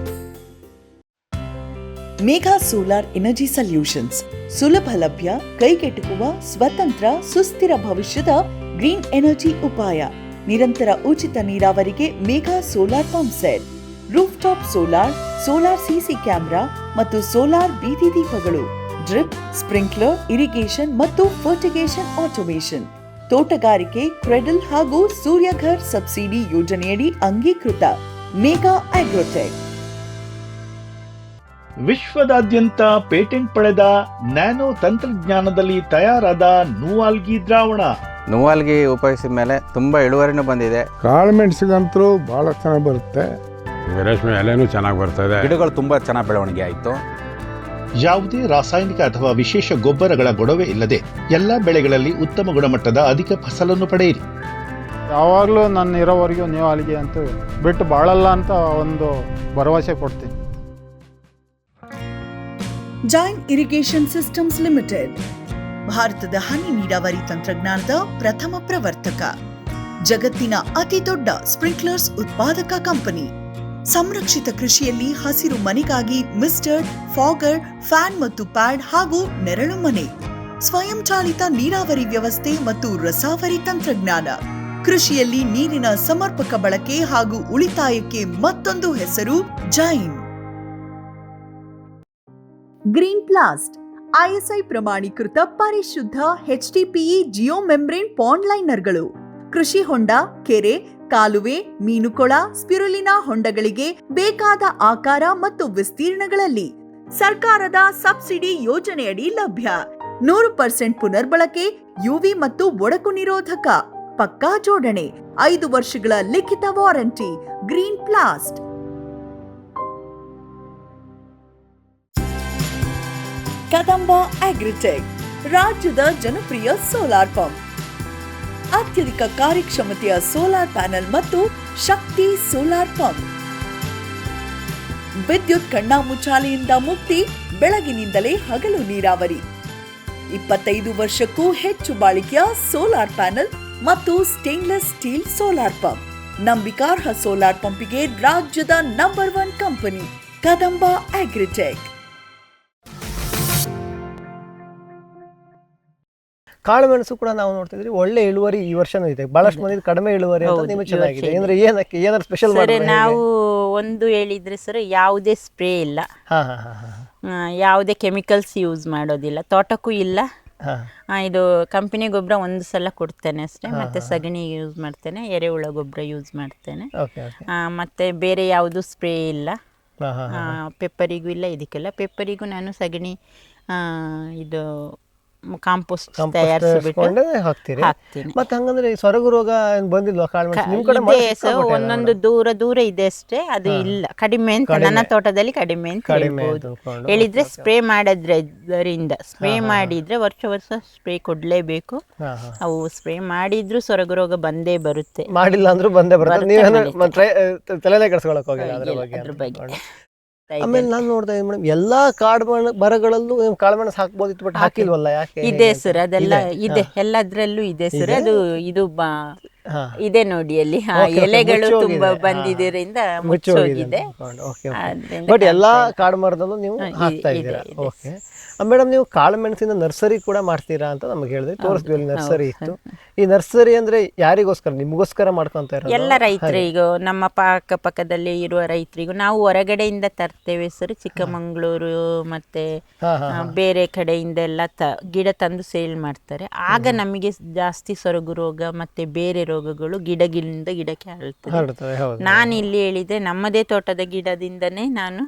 Megha solar energy solutions ಸುಲಭ ಲಭ್ಯ, ಕೈಗೆಟುಕುವ, ಸ್ವತಂತ್ರ, ಸುಸ್ಥಿರ ಭವಿಷ್ಯದ ಗ್ರೀನ್ ಎನರ್ಜಿ ಉಪಾಯ. ನಿರಂತರ ಉಚಿತ ನೀರಾವರಿಗೆ Megha solar pump set, roof top solar, solar CC camera ಮತ್ತು ಸೋಲಾರ್ ಬೀದಿ ದೀಪಗಳು, ಡ್ರಿಪ್, ಸ್ಪ್ರಿಂಕ್ಲರ್, ಇರಿಗೇಷನ್ ಮತ್ತು ಫರ್ಟಿಗೇಷನ್ ಆಟೋಮೇಷನ್, ತೋಟಗಾರಿಕೆ, ಕ್ರೆಡಲ್ ಹಾಗೂ ಸೂರ್ಯಘರ್ ಸಬ್ಸಿಡಿ ಯೋಜನೆಯಡಿ ಅಂಗೀಕೃತ. ಮೇಘಾ ಆಗ್ರೋಟೆಕ್. ವಿಶ್ವದಾದ್ಯಂತ ಪೇಟೆಂಟ್ ಪಡೆದ ನ್ಯಾನೋ ತಂತ್ರಜ್ಞಾನದಲ್ಲಿ ತಯಾರಾದ ನೂವಾಲ್ಗಿ ದ್ರಾವಣ. ನೂವಾಲ್ಗಿ ಉಪಯೋಗಿಸಿದ ಮೇಲೆ ತುಂಬಾ ಇಳುವರಿನೂ ಬಂದಿದೆ. ಕಾಳು ಮೆಣಸಿಗಂತೂ ಬಹಳ ಚೆನ್ನಾಗಿ ಬರುತ್ತೆ, ರೇಷ್ಮೆ ಎಲೆನೂ ಚೆನ್ನಾಗಿ ಬರ್ತದೆ, ಗಿಡಗಳು ತುಂಬಾ ಚೆನ್ನಾಗಿ ಬೆಳವಣಿಗೆ ಆಯಿತು. ಯಾವುದೇ ರಾಸಾಯನಿಕ ಅಥವಾ ವಿಶೇಷ ಗೊಬ್ಬರಗಳ ಗೊಡವೆ ಇಲ್ಲದೆ ಎಲ್ಲ ಬೆಳೆಗಳಲ್ಲಿ ಉತ್ತಮ ಗುಣಮಟ್ಟದ ಅಧಿಕ ಫಸಲನ್ನು ಪಡೆಯಿರಿ. ಯಾವಾಗಲೂ ನನ್ನ ಇರೋವರೆಗೂ ನೂವಾಲ್ಗಿ ಅಂತೂ ಬಿಟ್ಟು ಬಾಳಲ್ಲ ಅಂತ ಒಂದು ಭರವಸೆ ಕೊಡ್ತೀನಿ. ಜೈನ್ ಇರಿಗೇಷನ್ ಸಿಸ್ಟಮ್ಸ್ ಲಿಮಿಟೆಡ್ ಭಾರತದ ಹನಿ ನೀರಾವರಿ ತಂತ್ರಜ್ಞಾನದ ಪ್ರಥಮ ಪ್ರವರ್ತಕ, ಜಗತ್ತಿನ ಅತಿ ದೊಡ್ಡ ಸ್ಪ್ರಿಂಕ್ಲರ್ಸ್ ಉತ್ಪಾದಕ ಕಂಪನಿ. ಸಂರಕ್ಷಿತ ಕೃಷಿಯಲ್ಲಿ ಹಸಿರು ಮನೆಗಾಗಿ ಮಿಸ್ಟರ್, ಫಾಗರ್, ಫ್ಯಾನ್ ಮತ್ತು ಪ್ಯಾಡ್ ಹಾಗೂ ನೆರಳು ಮನೆ, ಸ್ವಯಂಚಾಲಿತ ನೀರಾವರಿ ವ್ಯವಸ್ಥೆ ಮತ್ತು ರಸಾವರಿ ತಂತ್ರಜ್ಞಾನ. ಕೃಷಿಯಲ್ಲಿ ನೀರಿನ ಸಮರ್ಪಕ ಬಳಕೆ ಹಾಗೂ ಉಳಿತಾಯಕ್ಕೆ ಮತ್ತೊಂದು ಹೆಸರು ಜೈನ್. ಗ್ರೀನ್ ಪ್ಲಾಸ್ಟ್ ISI ಪ್ರಮಾಣೀಕೃತ ಪರಿಶುದ್ಧ HDPE ಜಿಯೋ ಮೆಂಬ್ರೇನ್ ಪಾಂಡ್ ಲೈನರ್ಗಳು. ಕೃಷಿ ಹೊಂಡ, ಕೆರೆ, ಕಾಲುವೆ, ಮೀನುಕೊಳ, ಸ್ಪಿರುಲಿನಾ ಹೊಂಡಗಳಿಗೆ ಬೇಕಾದ ಆಕಾರ ಮತ್ತು ವಿಸ್ತೀರ್ಣಗಳಲ್ಲಿ ಸರ್ಕಾರದ ಸಬ್ಸಿಡಿ ಯೋಜನೆಯಡಿ ಲಭ್ಯ. 100% ಪುನರ್ಬಳಕೆ, UV ಮತ್ತು ಒಡಕು ನಿರೋಧಕ, ಪಕ್ಕಾ ಜೋಡಣೆ, 5 ವರ್ಷಗಳ ಲಿಖಿತ ವಾರಂಟಿ. ಗ್ರೀನ್ ಪ್ಲಾಸ್ಟ್. ಕದಂಬ ಅಗ್ರಿಟೆಕ್ ರಾಜ್ಯದ ಜನಪ್ರಿಯ ಸೋಲಾರ್ ಪಂಪ್. ಅತ್ಯಧಿಕ ಕಾರ್ಯಕ್ಷಮತೆಯ ಸೋಲಾರ್ ಪ್ಯಾನೆಲ್ ಮತ್ತು ಶಕ್ತಿ ಸೋಲಾರ್ ಪಂಪ್. ವಿದ್ಯುತ್ ಕಣ್ಣಾಮುಚ್ಚಾಲೆಯಿಂದ ಮುಕ್ತಿ, ಬೆಳಗಿನಿಂದಲೇ ಹಗಲು ನೀರಾವರಿ. 25 ವರ್ಷಕ್ಕೂ ಹೆಚ್ಚು ಬಾಳಿಕೆಯ ಸೋಲಾರ್ ಪ್ಯಾನೆಲ್ ಮತ್ತು ಸ್ಟೇನ್ಲೆಸ್ ಸ್ಟೀಲ್ ಸೋಲಾರ್ ಪಂಪ್. ನಂಬಿಕಾರ್ಹ ಸೋಲಾರ್ ಪಂಪಿಗೆ ರಾಜ್ಯದ ನಂಬರ್ 1 ಕಂಪನಿ ಕದಂಬ ಅಗ್ರಿಟೆಕ್. ಕಾಳುಮೆಣಸು ಕೂಡ ನಾವು ನೋಡ್ತಿದ್ರಿ ಒಳ್ಳೆ ಇಳುವರಿ ಈ ವರ್ಷನೂ ಇದೆ. ಬಹಳಷ್ಟು ಮಂದಿ ಕಡಿಮೆ ಇಳುವರಿ ಅಂತ ನಿಮಗೆ ಚೆನ್ನಾಗಿದೆ ಅಂದ್ರೆ ಏನಕ್ಕೆ ಏನಾದ್ರು ಸ್ಪೆಷಲ್ ಸರ್ ನಾವು ಒಂದು ಹೇಳಿದ್ರೆ ಸರ್ ಯಾವುದೇ ಸ್ಪ್ರೇ ಇಲ್ಲ, ಯಾವುದೇ ಕೆಮಿಕಲ್ಸ್ ಯೂಸ್ ಮಾಡೋದಿಲ್ಲ, ತೋಟಕ್ಕೂ ಇಲ್ಲ. ಇದು ಕಂಪನಿ ಗೊಬ್ಬರ ಒಂದು ಸಲ ಕೊಡ್ತೇನೆ ಅಷ್ಟೇ, ಮತ್ತೆ ಸಗಣಿ ಯೂಸ್ ಮಾಡ್ತೇನೆ, ಎರೆಹುಳ ಗೊಬ್ಬರ ಯೂಸ್ ಮಾಡ್ತೇನೆ, ಮತ್ತೆ ಬೇರೆ ಯಾವುದು ಸ್ಪ್ರೇ ಇಲ್ಲ. ಪೆಪ್ಪರಿಗೂ ಇಲ್ಲ, ಇದಕ್ಕೆಲ್ಲ. ಪೆಪ್ಪರಿಗೂ ನಾನು ಸಗಣಿ ಇದು ಕಾಂಪೋಸ್ಟ್ ತಯಾರಿಸಿಬಿಟ್ಟು ಹಾಕ್ತೀನಿ. ಮತ್ತೆ ಹಂಗಂದ್ರೆ ಸೊರಗು ರೋಗ ಬಂದಿಲ್ವಾ ಕಾಳುಮೆಣಸು ನಿಮ್ ಕಡೆ? ಒಂದೊಂದು ದೂರ ಇದೆ ಅಷ್ಟೇ, ಅದು ಇಲ್ಲ, ಕಡಿಮೆ ಅಂತ ನನ್ನ ತೋಟದಲ್ಲಿ ಕಡಿಮೆ ಅಂತ ಹೇಳ್ಬೋದು. ಹೇಳಿದ್ರೆ ಸ್ಪ್ರೇ ಮಾಡೋದ್ರಿಂದ, ಸ್ಪ್ರೇ ಮಾಡಿದ್ರೆ ವರ್ಷ ಸ್ಪ್ರೇ ಕೊಡ್ಲೇಬೇಕು. ಅವು ಸ್ಪ್ರೇ ಮಾಡಿದ್ರು ಸೊರಗು ರೋಗ ಬಂದೇ ಬರುತ್ತೆ, ಮಾಡಿಲ್ಲ ಅಂದ್ರೂ ಬಂದೇ ಬರುತ್ತೆ. ನೀವು ತಲೆನೇ ಕೆಡಿಸ್ಕೊಳಕ್ ಹೋಗಿಲ್ಲ ಅದ್ರ ಬಗ್ಗೆ. ಆಮೇಲೆ ನಾನು ನೋಡ್ತಾ ಇದ್ದೀನಿ ಮೇಡಮ್, ಎಲ್ಲಾ ಮರಗಳಲ್ಲೂ ಕಾಳುಮೆಣಸು ಹಾಕ್ಬೋದಿತ್ತು, ಬಟ್ ಹಾಕಿಲ್ವಲ್ಲ, ಯಾಕೆ? ಇದೆ ಸರ್, ಅದೆಲ್ಲ ಇದೆ, ಎಲ್ಲದ್ರಲ್ಲೂ ಇದೆ ಸರ್. ಅದು ಇದು ಇದೆ ನೋಡಿ, ಅಲ್ಲಿ ಎಲೆಗಳು ತುಂಬಾ ಬಂದಿದ್ದರಿಂದ ಮುಚ್ಚೋಗಿದೆ. ಬಟ್ ಎಲ್ಲಾ ಕಾಡು ಮರದಲ್ಲೂ ನೀವು ಹಾಕ್ತಾ ಇದ್ದೀರಾ. ಓಕೆ ಮೇಡಮ್, ನೀವು ಕಾಳುಮೆಣಸಿನ ನರ್ಸರಿ ಕೂಡ ಮಾಡ್ತೀರಾ ಅಂತ ನಮಗೆ ಹೇಳಿದ್ರೆ, ತೋರಿಸ್ತೀವಿ ಅಲ್ಲಿ ನರ್ಸರಿ ಇತ್ತು. ಈ ನರ್ಸರಿ ಅಂದ್ರೆ ಯಾರಿಗೋಸ್ಕರ? ನಿಮಗೋಸ್ಕರ ಮಾಡ್ಕೊಂತ ಇರೋದು? ಎಲ್ಲ ರೈತರಿಗೂ, ನಮ್ಮ ಪಕ್ಕದಲ್ಲಿ ಇರುವ ರೈತರಿಗೂ. ನಾವು ಹೊರಗಡೆಯಿಂದ ತರ್ತೇವೆ ಸರ್, ಚಿಕ್ಕಮಂಗ್ಳೂರು ಮತ್ತೆ ಬೇರೆ ಕಡೆಯಿಂದ ಎಲ್ಲ ಗಿಡ ತಂದು ಸೇಲ್ ಮಾಡ್ತಾರೆ. ಆಗ ನಮಗೆ ಜಾಸ್ತಿ ಸೊರಗು ರೋಗ ಮತ್ತೆ ಬೇರೆ ರೋಗಗಳು ಗಿಡದಿಂದ ಗಿಡಕ್ಕೆ ಹರಡ್ತದೆ. ನಾನು ಇಲ್ಲಿ ಹೇಳಿದ್ರೆ ನಮ್ಮದೇ ತೋಟದ ಗಿಡದಿಂದನೇ ನಾನು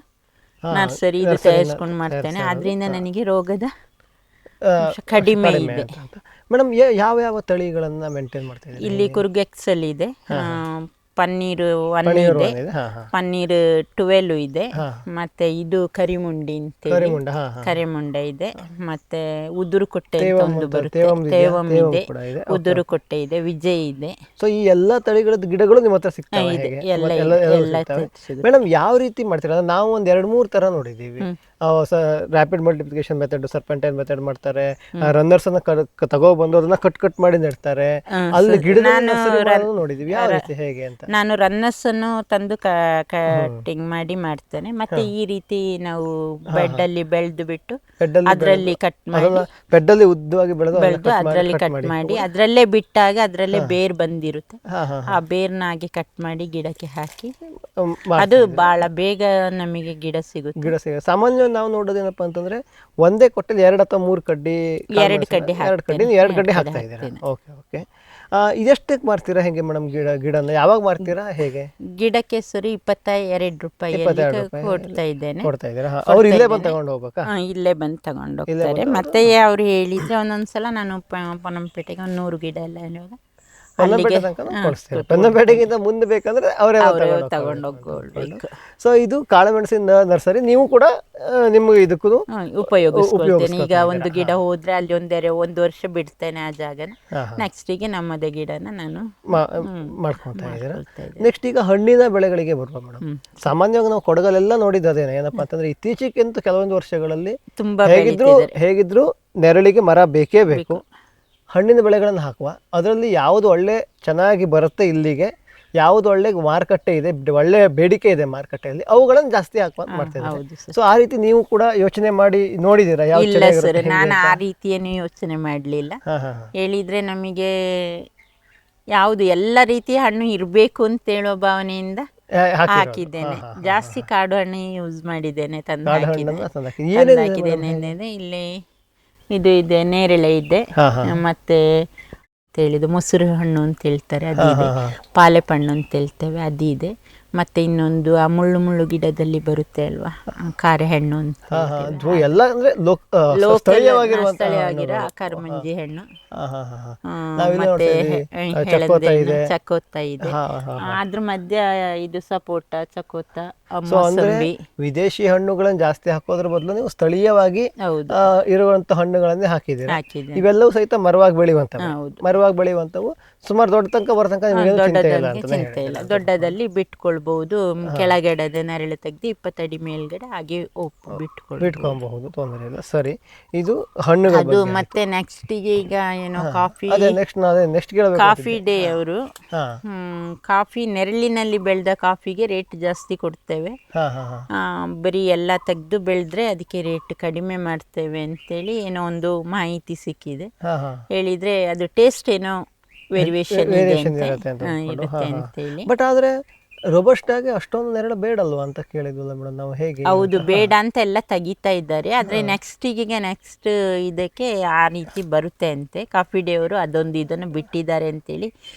ನರ್ಸರಿ ಇದು ತಯಾರಿಸ್ಕೊಂಡು ಮಾಡ್ತೇನೆ, ಆದ್ರಿಂದ ನನಗೆ ರೋಗದ ಕಡಿಮೆ ಇದೆ. ಮೇಡಮ್, ಯಾವ ತಳಿಗಳನ್ನ ಮೇಂಟೈನ್ ಮಾಡ್ತಾ ಇದ್ದೀರಾ? ಇಲ್ಲಿ ಕುರ್ಗೆಕ್ಸಲ್ ಇದೆ, ಪನ್ನೀರು 1 ಇದೆ, ಪನ್ನೀರ್ 12 ಇದೆ, ಮತ್ತೆ ಇದು ಕರಿಮುಂಡಿ ಅಂತೇಳಿ ಕರಿಮುಂಡ ಇದೆ, ಮತ್ತೆ ಉದುರು ಕೊಟ್ಟೆ ಅಂತ ಒಂದು ಬರುತ್ತೆ, ತೇವಂ ಇದೆ, ಉದುರು ಕೊಟ್ಟೆ ಇದೆ, ವಿಜಯ್ ಇದೆ. ಸೊ ಈ ಎಲ್ಲಾ ತಳಿಗಳ ಗಿಡಗಳು ನಿಮ್ಮ ಹತ್ರ ಸಿಗ್ತವೆ? ಮೇಡಮ್, ಯಾವ ರೀತಿ ಮಾಡ್ತೀರಾ? ನಾವು ಒಂದ್ 2-3 ತರ ನೋಡಿದೀವಿ. Rapid multiplication method, serpentine method ಮಾಡ್ತಾರೆ, ರನ್ನರ್ಸ್ ಅನ್ನ ತಗೊಬಂದು ಅದನ್ನ ಕಟ್ ಮಾಡಿ ನೆಡ್ತಾರೆ. ಅಲ್ಲಿ ಗಿಡ ನೋಡಿದೀವಿ. ಯಾವ ರೀತಿ, ಹೇಗೆ ಅಂತ? ನಾನು ರನ್ನರ್ಸ್ ಅನ್ನು ತಂದು ಕಟಿಂಗ್ ಮಾಡಿ ಮಾಡ್ತೇನೆ, ಮತ್ತೆ ಈ ರೀತಿ ನಾವು ಬೆಡ್ ಅಲ್ಲಿ ಬೆಳೆದು ಬಿಟ್ಟು ಅದರಲ್ಲಿ ಕಟ್ ಮಾಡಿ, ಬೆಡ್ ಅಲ್ಲಿ ಉದ್ದವಾಗಿ ಬೆಳೆದು ಅದರಲ್ಲಿ ಕಟ್ ಮಾಡಿ, ಅದರಲ್ಲೇ ಬಿಟ್ಟಾಗ ಅದರಲ್ಲೇ ಬೇರ್ ಬಂದಿರುತ್ತೆ, ಆ ಬೇರ್ನಾಗಿ ಕಟ್ ಮಾಡಿ ಗಿಡಕ್ಕೆ ಹಾಕಿ, ಅದು ಬಹಳ ಬೇಗ ನಮಗೆ ಗಿಡ ಸಿಗುತ್ತೆ. ಸಾಮಾನ್ಯ ನಾವು ನೋಡೋದೇನಪ್ಪ ಅಂತಂದ್ರೆ ಒಂದೇ ಕೊಟ್ಟಲ್ಲಿ 2 ಅಥವಾ 3 ಕಡ್ಡಿ, 2 ಕಡ್ಡಿ ಹಾಕ್ತಾ ಇದ್ದೀರಾ. Okay okay. ಇದೆಷ್ಟಕ್ಕೆ ಮಾರ್ತೀರಾ, ಹೇಗೆ ಮೇಡಮ್? ಗಿಡನ ಯಾವಾಗ ಮಾರ್ತೀರಾ, ಹೇಗೆ? ಗಿಡಕ್ಕೆ ಸರಿ 22 ರೂಪಾಯಿ ಕೊಡ್ತಾ ಇದ್ದೇನೆ. ಕೊಡ್ತಾ ಇದ್ದೀರಾ? ಅವ್ರು ಇಲ್ಲೇ ಬಂದು ತಗೊಂಡು ಹೋಗ್ಬೇಕಾ? ಇಲ್ಲೇ ಬಂದು ತಗೊಂಡು ಹೋಗ್ತಾರೆ. ಮತ್ತೆ ಅವ್ರು ಹೇಳಿದ್ರೆ ಒಂದೊಂದ್ಸಲ ನಾನು ಪೊನ್ನಂಪೇಟೆಗೆ 100 ಗಿಡ ಎಲ್ಲ ಹೇಳುವಾಗ ಪೊನ್ನಂಪೇಟೆಗಿಂತ ಮುಂದೆ ಬೇಕಂದ್ರೆ ಅವರೇ ತಗೊಂಡು ಹೋಗ್ಬೇಕು. ಸೊ ಇದು ಕಾಳುಮೆಣಸಿನ ನರ್ಸರಿ. ನೀವು ಕೂಡ ನಿಮ್ಗೆ ಇದಕ್ಕೂ ಉಪಯೋಗಿಸ್ಕೊಳ್ತೇನೆ. ಈಗ ಒಂದು ಗಿಡ ಹೋದ್ರೆ ಅಲ್ಲಿ 1 ವರ್ಷ ಬಿಡ್ತೇನೆ ಆ ಜಾಗನ, ನೆಕ್ಸ್ಟಿಗೆ ನಮ್ಮದೇ ಗಿಡನ ನಾನು ಮಾಡ್ಕೊಳ್ತಾ ಇದ್ದೀರಾ. ನೆಕ್ಸ್ಟ್ ಈಗ ಹಣ್ಣಿನ ಬೆಳೆಗಳಿಗೆ ಬರುವ ಮೇಡಮ್. ಸಾಮಾನ್ಯವಾಗಿ ನಾವು ಕೊಡಗಲೆಲ್ಲ ನೋಡಿದ್ದೇನೆ, ಏನಪ್ಪಾ ಅಂತಂದ್ರೆ ಇತ್ತೀಚೆಗಂತೂ ಕೆಲವೊಂದು ವರ್ಷಗಳಲ್ಲಿ ತುಂಬಾ ಹೇಗಿದ್ರು ನೆರಳಿಗೆ ಮರ ಬೇಕೇ ಬೇಕು. ಹಣ್ಣಿನ ಬೆಳೆಗಳನ್ನು ಹಾಕುವ, ಅದರಲ್ಲಿ ಯಾವುದು ಒಳ್ಳೆ ಚೆನ್ನಾಗಿ ಬರುತ್ತೆ ಇಲ್ಲಿಗೆ ಯಾವ್ದು ಒಳ್ಳೆ ಮಾರುಕಟ್ಟೆ ಇದೆ, ಒಳ್ಳೆ ಬೇಡಿಕೆ ಇದೆ ಮಾರುಕಟ್ಟೆಯಲ್ಲಿ, ಅವುಗಳನ್ನು ಜಾಸ್ತಿ ಹಾಕುವಂತ ಮಾಡ್ತಿದ್ದಾರೆ. ಹೌದು ಸರ್. ಸೊ ಆ ರೀತಿ ನೀವು ಕೂಡ ಯೋಚನೆ ಮಾಡಿ ನೋಡಿದ್ದೀರಾ? ಯಾವ ಇಲ್ಲ ಸರ್, ನಾನು ಆ ರೀತಿಯೇನು ಯೋಚನೆ ಮಾಡಲಿಲ್ಲ. ಹೇಳಿದ್ರೆ ನಮಗೆ ಯಾವುದು ಎಲ್ಲ ರೀತಿಯ ಹಣ್ಣು ಇರಬೇಕು ಅಂತ ಹೇಳೋ ಭಾವನೆಯಿಂದ ಹಾಕಿದ್ದೇನೆ. ಜಾಸ್ತಿ ಕಾಡು ಹಣ್ಣು ಯೂಸ್ ಮಾಡಿದ್ದೇನೆ, ತಂದು ಹಾಕಿದ್ದೇನೆ. ಇಲ್ಲಿ ಇದು ಇದೆ, ನೇರಳೆ ಇದೆ, ಮತ್ತೆ ಹೇಳಿದ್ದು ಮೊಸರು ಹಣ್ಣು ಅಂತ ಹೇಳ್ತಾರೆ ಅದಿದೆ, ಪಾಲೆಪಣ್ಣು ಅಂತ ಹೇಳ್ತೇವೆ ಅದಿದೆ, ಮತ್ತೆ ಇನ್ನೊಂದು ಆ ಮುಳ್ಳು ಮುಳ್ಳು ಗಿಡದಲ್ಲಿ ಬರುತ್ತೆ ಅಲ್ವಾ, ಕಾರೆ ಹಣ್ಣು ಅಂತ ಸ್ಥಳೀಯವಾಗಿರೋ ಕರ್ಮಂಜಿ ಹಣ್ಣು, ಮತ್ತೆ ಚಕೋತ ಇದೆ, ಅದ್ರ ಮಧ್ಯ ಇದು ಸಪೋಟ, ಚಕೋತ, ಮೋಸಂಬಿ. ವಿದೇಶಿ ಹಣ್ಣುಗಳನ್ನು ಜಾಸ್ತಿ ಹಾಕೋದ್ರ ಬದಲು ನೀವು ಸ್ಥಳೀಯವಾಗಿ ಇರುವಂತ ಹಣ್ಣುಗಳನ್ನೇ ಹಾಕಿದ್ದೀರಾ. ಇವೆಲ್ಲವೂ ಸಹಿತ ಮರವಾಗಿ ಬೆಳೆಯುವಂತವು ಸುಮಾರು ದೊಡ್ಡ ತನಕ ಬರೋ ತನಕ ಚಿಂತೆ ಇಲ್ಲ. ದೊಡ್ಡದಲ್ಲಿ ಬಿಟ್ಕೊಳ್ಬಹುದು, ಕೆಳಗಡೆ ನೆರಳು ತೆಗೆದು 20 ಅಡಿ ಮೇಲ್ಗಡೆ ಹಾಗೆ ಬಿಟ್ಕೊಬಹುದು, ತೊಂದರೆ ಇಲ್ಲ. ಸರಿ, ಇದು ಹಣ್ಣುಗಳು. ಅದು ಮತ್ತೆ ನೆಕ್ಸ್ಟ್ ಈಗ ಏನೋ ಕಾಫಿ ಡೇ ಅವರು ಕಾಫಿ ನೆರಳಿನಲ್ಲಿ ಬೆಳೆದ ಕಾಫಿಗೆ ರೇಟ್ ಜಾಸ್ತಿ ಕೊಡ್ತೇವೆ. ಬರೀ ಎಲ್ಲ ತೆಗೆದು ಬೆಳೆದ್ರೆ ಅದಕ್ಕೆ ರೇಟ್ ಕಡಿಮೆ ಮಾಡ್ತೇವೆ ಅಂತೇಳಿ ಏನೋ ಒಂದು ಮಾಹಿತಿ ಸಿಕ್ಕಿದೆ. ಹೇಳಿದ್ರೆ ಅದು ಟೇಸ್ಟ್ ಏನೋ ವೇರಿಯೇಷನ್ ಇರುತ್ತೆ ಅಂತೇಳಿ. ಬಟ್ ಆದ್ರೆ ರೋಬಸ್ಟಾಗೆ ಅಷ್ಟೊಂದು ನೆರಳು ಬೇಡಲ್ವಾ ಅಂತ ಕೇಳಿದ್ವಲ್ಲ ಮೇಡಮ್ ನಾವು, ಹೇಗೆ? ಹೌದು, ಬೇಡ ಅಂತ ಎಲ್ಲ ತೆಗಿತಾ ಇದ್ದಾರೆ. ಆದರೆ ನೆಕ್ಸ್ಟ್ ಇದಕ್ಕೆ ಆ ರೀತಿ ಬರುತ್ತೆ ಅಂತೆ. ಕಾಫಿ ಡೇ ಅವರು ಅದೊಂದು ಇದನ್ನು ಬಿಟ್ಟಿದ್ದಾರೆ ಅಂತೇಳಿ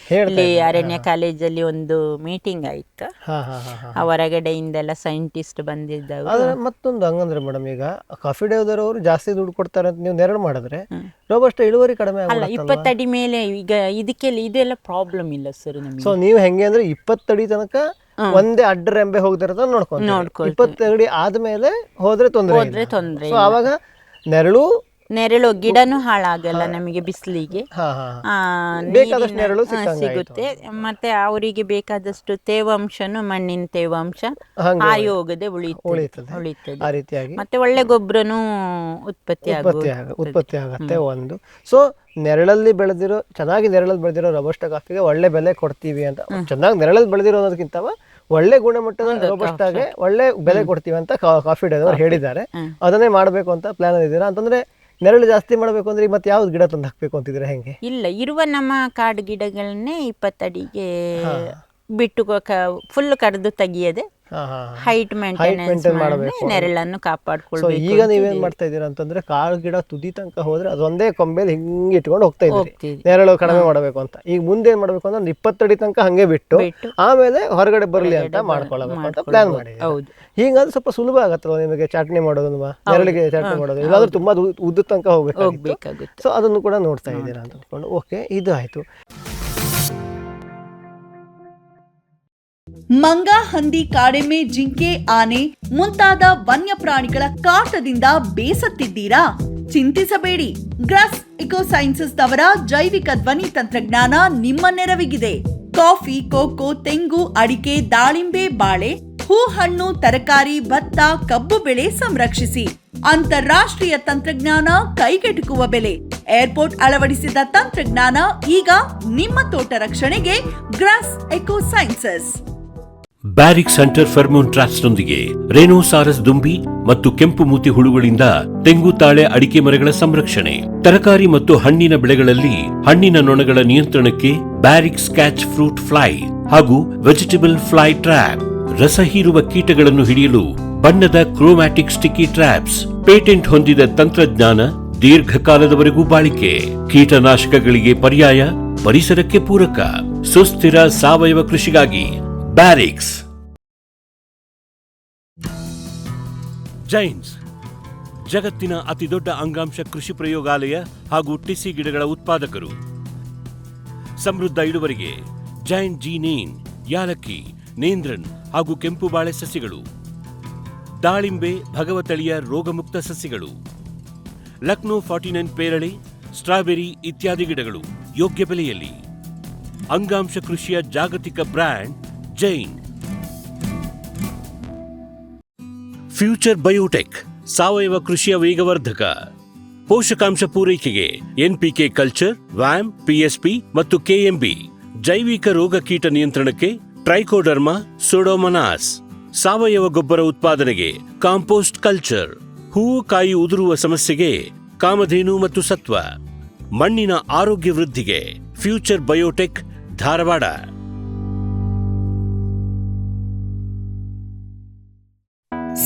ಇಲ್ಲಿ ಅರಣ್ಯ ಕಾಲೇಜಲ್ಲಿ ಒಂದು ಮೀಟಿಂಗ್ ಆಯಿತು. ಹೊರಗಡೆಯಿಂದೆಲ್ಲ ಸೈಂಟಿಸ್ಟ್ ಬಂದಿದ್ದವರು. ಮತ್ತೊಂದು ಹಂಗಂದ್ರೆ ಮೇಡಮ್, ಈಗ ಕಾಫಿ ಡೇ ಅವರು ಜಾಸ್ತಿ ದುಡ್ಡು ಕೊಡ್ತಾರೆ ಅಂತ ನೀವು ನೆರಳು ಮಾಡಿದ್ರೆ ರೋಬಸ್ಟ ಇಳುವರಿ ಕಡಿಮೆ ಅಲ್ಲ. 20 ಅಡಿ ಮೇಲೆ ಈಗ ಇದೆಲ್ಲ ಪ್ರಾಬ್ಲಮ್ ಇಲ್ಲ ಸರ್ ನಮಗೆ. ಸೊ ನೀವು ಹೆಂಗೆ ಅಂದ್ರೆ 20 ಅಡಿ ತನಕ ಒಂದೇ ಅಡ್ಡ ರೆಂಬೆ ಹೋಗ್ದಿರೋದ ನೋಡ್ಕೊಂಡು 20 ಅಡಿ ಆದ್ಮೇಲೆ ಹೋದ್ರೆ ತೊಂದ್ರೆ. ಸೊ ಆವಾಗ ನೆರಳು ಗಿಡನೂ ಹಾಳಾಗಲ್ಲ ನಮಗೆ, ಬಿಸಿಲಿಗೆ ಬೇಕಾದಷ್ಟು ನೆರಳು ಸಿಗುತ್ತೆ. ಮತ್ತೆ ಅವರಿಗೆ ಬೇಕಾದಷ್ಟು ತೇವಾಂಶನು, ಮಣ್ಣಿನ ತೇವಾಂಶ ಹಾರಿ ಹೋಗದೆ ಉಳಿತದೆ. ಆ ರೀತಿಯಾಗಿ ಮತ್ತೆ ಒಳ್ಳೆ ಗೊಬ್ಬರನು ಉತ್ಪತ್ತಿ ಆಗುತ್ತೆ ಒಂದು. ಸೊ ಚೆನ್ನಾಗಿ ನೆರಳಲ್ಲಿ ಬೆಳೆದಿರೋ ರೋಬಸ್ಟಾ ಕಾಫಿಗೆ ಒಳ್ಳೆ ಬೆಲೆ ಕೊಡ್ತೀವಿ ಅಂತ, ಚೆನ್ನಾಗಿ ನೆರಳಲ್ಲಿ ಬೆಳೆದಿರೋದಕ್ಕಿಂತ ಒಳ್ಳೆ ಗುಣಮಟ್ಟದ ರೋಬಸ್ಟಾಗೆ ಒಳ್ಳೆ ಬೆಲೆ ಕೊಡ್ತೀವಿ ಅಂತ ಕಾಫಿ ಡೇ ಅವರು ಹೇಳಿದ್ದಾರೆ. ಅದನ್ನೇ ಮಾಡಬೇಕು ಅಂತ ಪ್ಲಾನ್ ಇದ್ದೀರಾ ಅಂತಂದ್ರೆ? ನೆರಳು ಜಾಸ್ತಿ ಮಾಡಬೇಕು ಅಂದ್ರೆ ಮತ್ತೆ ಯಾವ್ದು ಗಿಡ ತಂದು ಹಾಕ್ಬೇಕು ಅಂತಿದ್ರೆ ಹೆಂಗೆ? ಇಲ್ಲ, ಇರುವ ನಮ್ಮ ಕಾಡು ಗಿಡಗಳನ್ನೇ 20 ಅಡಿಗೆ ಬಿಟ್ಟು ಫುಲ್ ಕಡ್ದು ತೆಗಿಯದೆ ಹೈಟ್ ಮೇಂಟೆನೆನ್ಸ್ ಮಾಡಿ ನೆರಳನ್ನು ಕಾಪಾಡ್ಕೊಳ್ಬೇಕು. ಈಗ ನೀವೇನ್ ಮಾಡ್ತಾ ಇದೀರಾ ಅಂತಂದ್ರೆ, ಕಾಡು ಗಿಡ ತುದಿ ತನಕ ಹೋದ್ರೆ ಅದೊಂದೇ ಕೊಂಬೆಲಿ ಹಿಂಗೆ ಇಟ್ಕೊಂಡು ಹೋಗ್ತಾ ಇದ್ದೀರಿ ನೆರಳು ಕಡಿಮೆ ಮಾಡಬೇಕು ಅಂತ. ಈಗ ಮುಂದೆ ಏನ್ ಮಾಡ್ಬೇಕು ಅಂದ್ರೆ 20 ಅಡಿ ತನಕ ಹಂಗೆ ಬಿಟ್ಟು ಆಮೇಲೆ ಹೊರಗಡೆ ಬರ್ಲಿ ಅಂತ ಮಾಡ್ಕೊಳ್ಬೇಕು ಅಂತ ಪ್ಲಾನ್ ಮಾಡಿ. ಹೀಗಾದ್ರೆ ಸ್ವಲ್ಪ ಸುಲಭ ಆಗತ್ತಲ್ಲ ನಿಮಗೆ ಚಟ್ನಿ ಮಾಡೋದು, ನೆರಳಿಗೆ ಚಟ್ನಿ ಮಾಡೋದು. ಇಲ್ಲಾಂದ್ರೆ ತುಂಬಾ ಉದ್ದ ತನಕ ಹೋಗ್ಬೇಕಾಗುತ್ತೆ. ಸೊ ಅದನ್ನು ಕೂಡ ನೋಡ್ತಾ ಇದ್ದೀರಾ ಅಂತ ಅಂದ್ಕೊಂಡು. ಓಕೆ, ಇದು ಆಯ್ತು. ಮಂಗ, ಹಂದಿ, ಕಾಡೆಮ್ಮೆ, ಜಿಂಕೆ, ಆನೆ ಮುಂತಾದ ವನ್ಯ ಪ್ರಾಣಿಗಳ ಕಾಟದಿಂದ ಬೇಸತ್ತಿದ್ದೀರಾ? ಚಿಂತಿಸಬೇಡಿ. ಗ್ರಾಸ್ ಇಕೋ ಸೈನ್ಸಸ್ ಅವರ ಜೈವಿಕ ಧ್ವನಿ ತಂತ್ರಜ್ಞಾನ ನಿಮ್ಮ ನೆರವಿಗಿದೆ. ಕಾಫಿ, ಕೋಕೋ, ತೆಂಗು, ಅಡಿಕೆ, ದಾಳಿಂಬೆ, ಬಾಳೆ, ಹೂ, ಹಣ್ಣು, ತರಕಾರಿ, ಭತ್ತ, ಕಬ್ಬು ಬೆಳೆ ಸಂರಕ್ಷಿಸಿ. ಅಂತಾರಾಷ್ಟ್ರೀಯ ತಂತ್ರಜ್ಞಾನ, ಕೈಗೆಟುಕುವ ಬೆಲೆ. ಏರ್ಪೋರ್ಟ್ ಅಳವಡಿಸಿದ ತಂತ್ರಜ್ಞಾನ ಈಗ ನಿಮ್ಮ ತೋಟ ರಕ್ಷಣೆಗೆ. Grass Eco Sciences. ಬ್ಯಾರಿಕ್ ಸೆಂಟರ್ ಫೆರ್ಮೋನ್ ಟ್ರಾಪ್ಸ್ನೊಂದಿಗೆ ರೇನೋಸಾರಸ್ ದುಂಬಿ ಮತ್ತು ಕೆಂಪು ಮೂತಿ ಹುಳುಗಳಿಂದ ತೆಂಗು, ತಾಳೆ, ಅಡಿಕೆ ಮರಗಳ ಸಂರಕ್ಷಣೆ. ತರಕಾರಿ ಮತ್ತು ಹಣ್ಣಿನ ಬೆಳೆಗಳಲ್ಲಿ ಹಣ್ಣಿನ ನೊಣಗಳ ನಿಯಂತ್ರಣಕ್ಕೆ ಬ್ಯಾರಿಕ್ ಸ್ಕ್ಯಾಚ್ ಫ್ರೂಟ್ ಫ್ಲೈ ಹಾಗೂ ವೆಜಿಟೇಬಲ್ ಫ್ಲೈ ಟ್ರ್ಯಾಪ್. ರಸ ಹೀರುವ ಕೀಟಗಳನ್ನು ಹಿಡಿಯಲು ಬಣ್ಣದ ಕ್ರೋಮ್ಯಾಟಿಕ್ ಸ್ಟಿಕ್ಕಿ ಟ್ರ್ಯಾಪ್ಸ್. ಪೇಟೆಂಟ್ ಹೊಂದಿದ ತಂತ್ರಜ್ಞಾನ, ದೀರ್ಘಕಾಲದವರೆಗೂ ಬಾಳಿಕೆ. ಕೀಟನಾಶಕಗಳಿಗೆ ಪರ್ಯಾಯ, ಪರಿಸರಕ್ಕೆ ಪೂರಕ. ಸುಸ್ಥಿರ ಸಾವಯವ ಕೃಷಿಗಾಗಿ ಬ್ಯಾರಿಕ್ಸ್. ಜೈನ್ಸ್ ಜಗತ್ತಿನ ಅತಿದೊಡ್ಡ ಅಂಗಾಂಶ ಕೃಷಿ ಪ್ರಯೋಗಾಲಯ ಹಾಗೂ ಟಿಸಿ ಗಿಡಗಳ ಉತ್ಪಾದಕರು. ಸಮೃದ್ಧ ಇಳುವರಿಗೆ ಜೈನ್ ಜೀನೇನ್, ಯಾಲಕ್ಕಿ, ನೇಂದ್ರನ್ ಹಾಗೂ ಕೆಂಪು ಬಾಳೆ ಸಸಿಗಳು, ದಾಳಿಂಬೆ, ಭಗವತಳಿಯ ರೋಗಮುಕ್ತ ಸಸಿಗಳು, ಲಕ್ನೋ 49 ಪೇರಳೆ, ಸ್ಟ್ರಾಬೆರಿ ಇತ್ಯಾದಿ ಗಿಡಗಳು ಯೋಗ್ಯ ಬೆಲೆಯಲ್ಲಿ. ಅಂಗಾಂಶ ಕೃಷಿಯ ಜಾಗತಿಕ ಬ್ರ್ಯಾಂಡ್ ಜೈನ್. ಫ್ಯೂಚರ್ ಬಯೋಟೆಕ್ ಸಾವಯವ ಕೃಷಿಯ ವೇಗವರ್ಧಕ. ಪೋಷಕಾಂಶ ಪೂರೈಕೆಗೆ ಎನ್ಪಿಕೆ ಕಲ್ಚರ್, ವ್ಯಾಮ್, ಪಿಎಸ್ಪಿ ಮತ್ತು ಕೆಎಂಬಿ. ಜೈವಿಕ ರೋಗ ಕೀಟ ನಿಯಂತ್ರಣಕ್ಕೆ ಟ್ರೈಕೋಡರ್ಮಾ ಸೂಡೋಮೊನಾಸ್. ಸಾವಯವ ಗೊಬ್ಬರ ಉತ್ಪಾದನೆಗೆ ಕಾಂಪೋಸ್ಟ್ ಕಲ್ಚರ್. ಹೂವು ಕಾಯಿ ಉದುರುವ ಸಮಸ್ಯೆಗೆ ಕಾಮಧೇನು ಮತ್ತು ಸತ್ವ. ಮಣ್ಣಿನ ಆರೋಗ್ಯ ವೃದ್ಧಿಗೆ ಫ್ಯೂಚರ್ ಬಯೋಟೆಕ್ ಧಾರವಾಡ.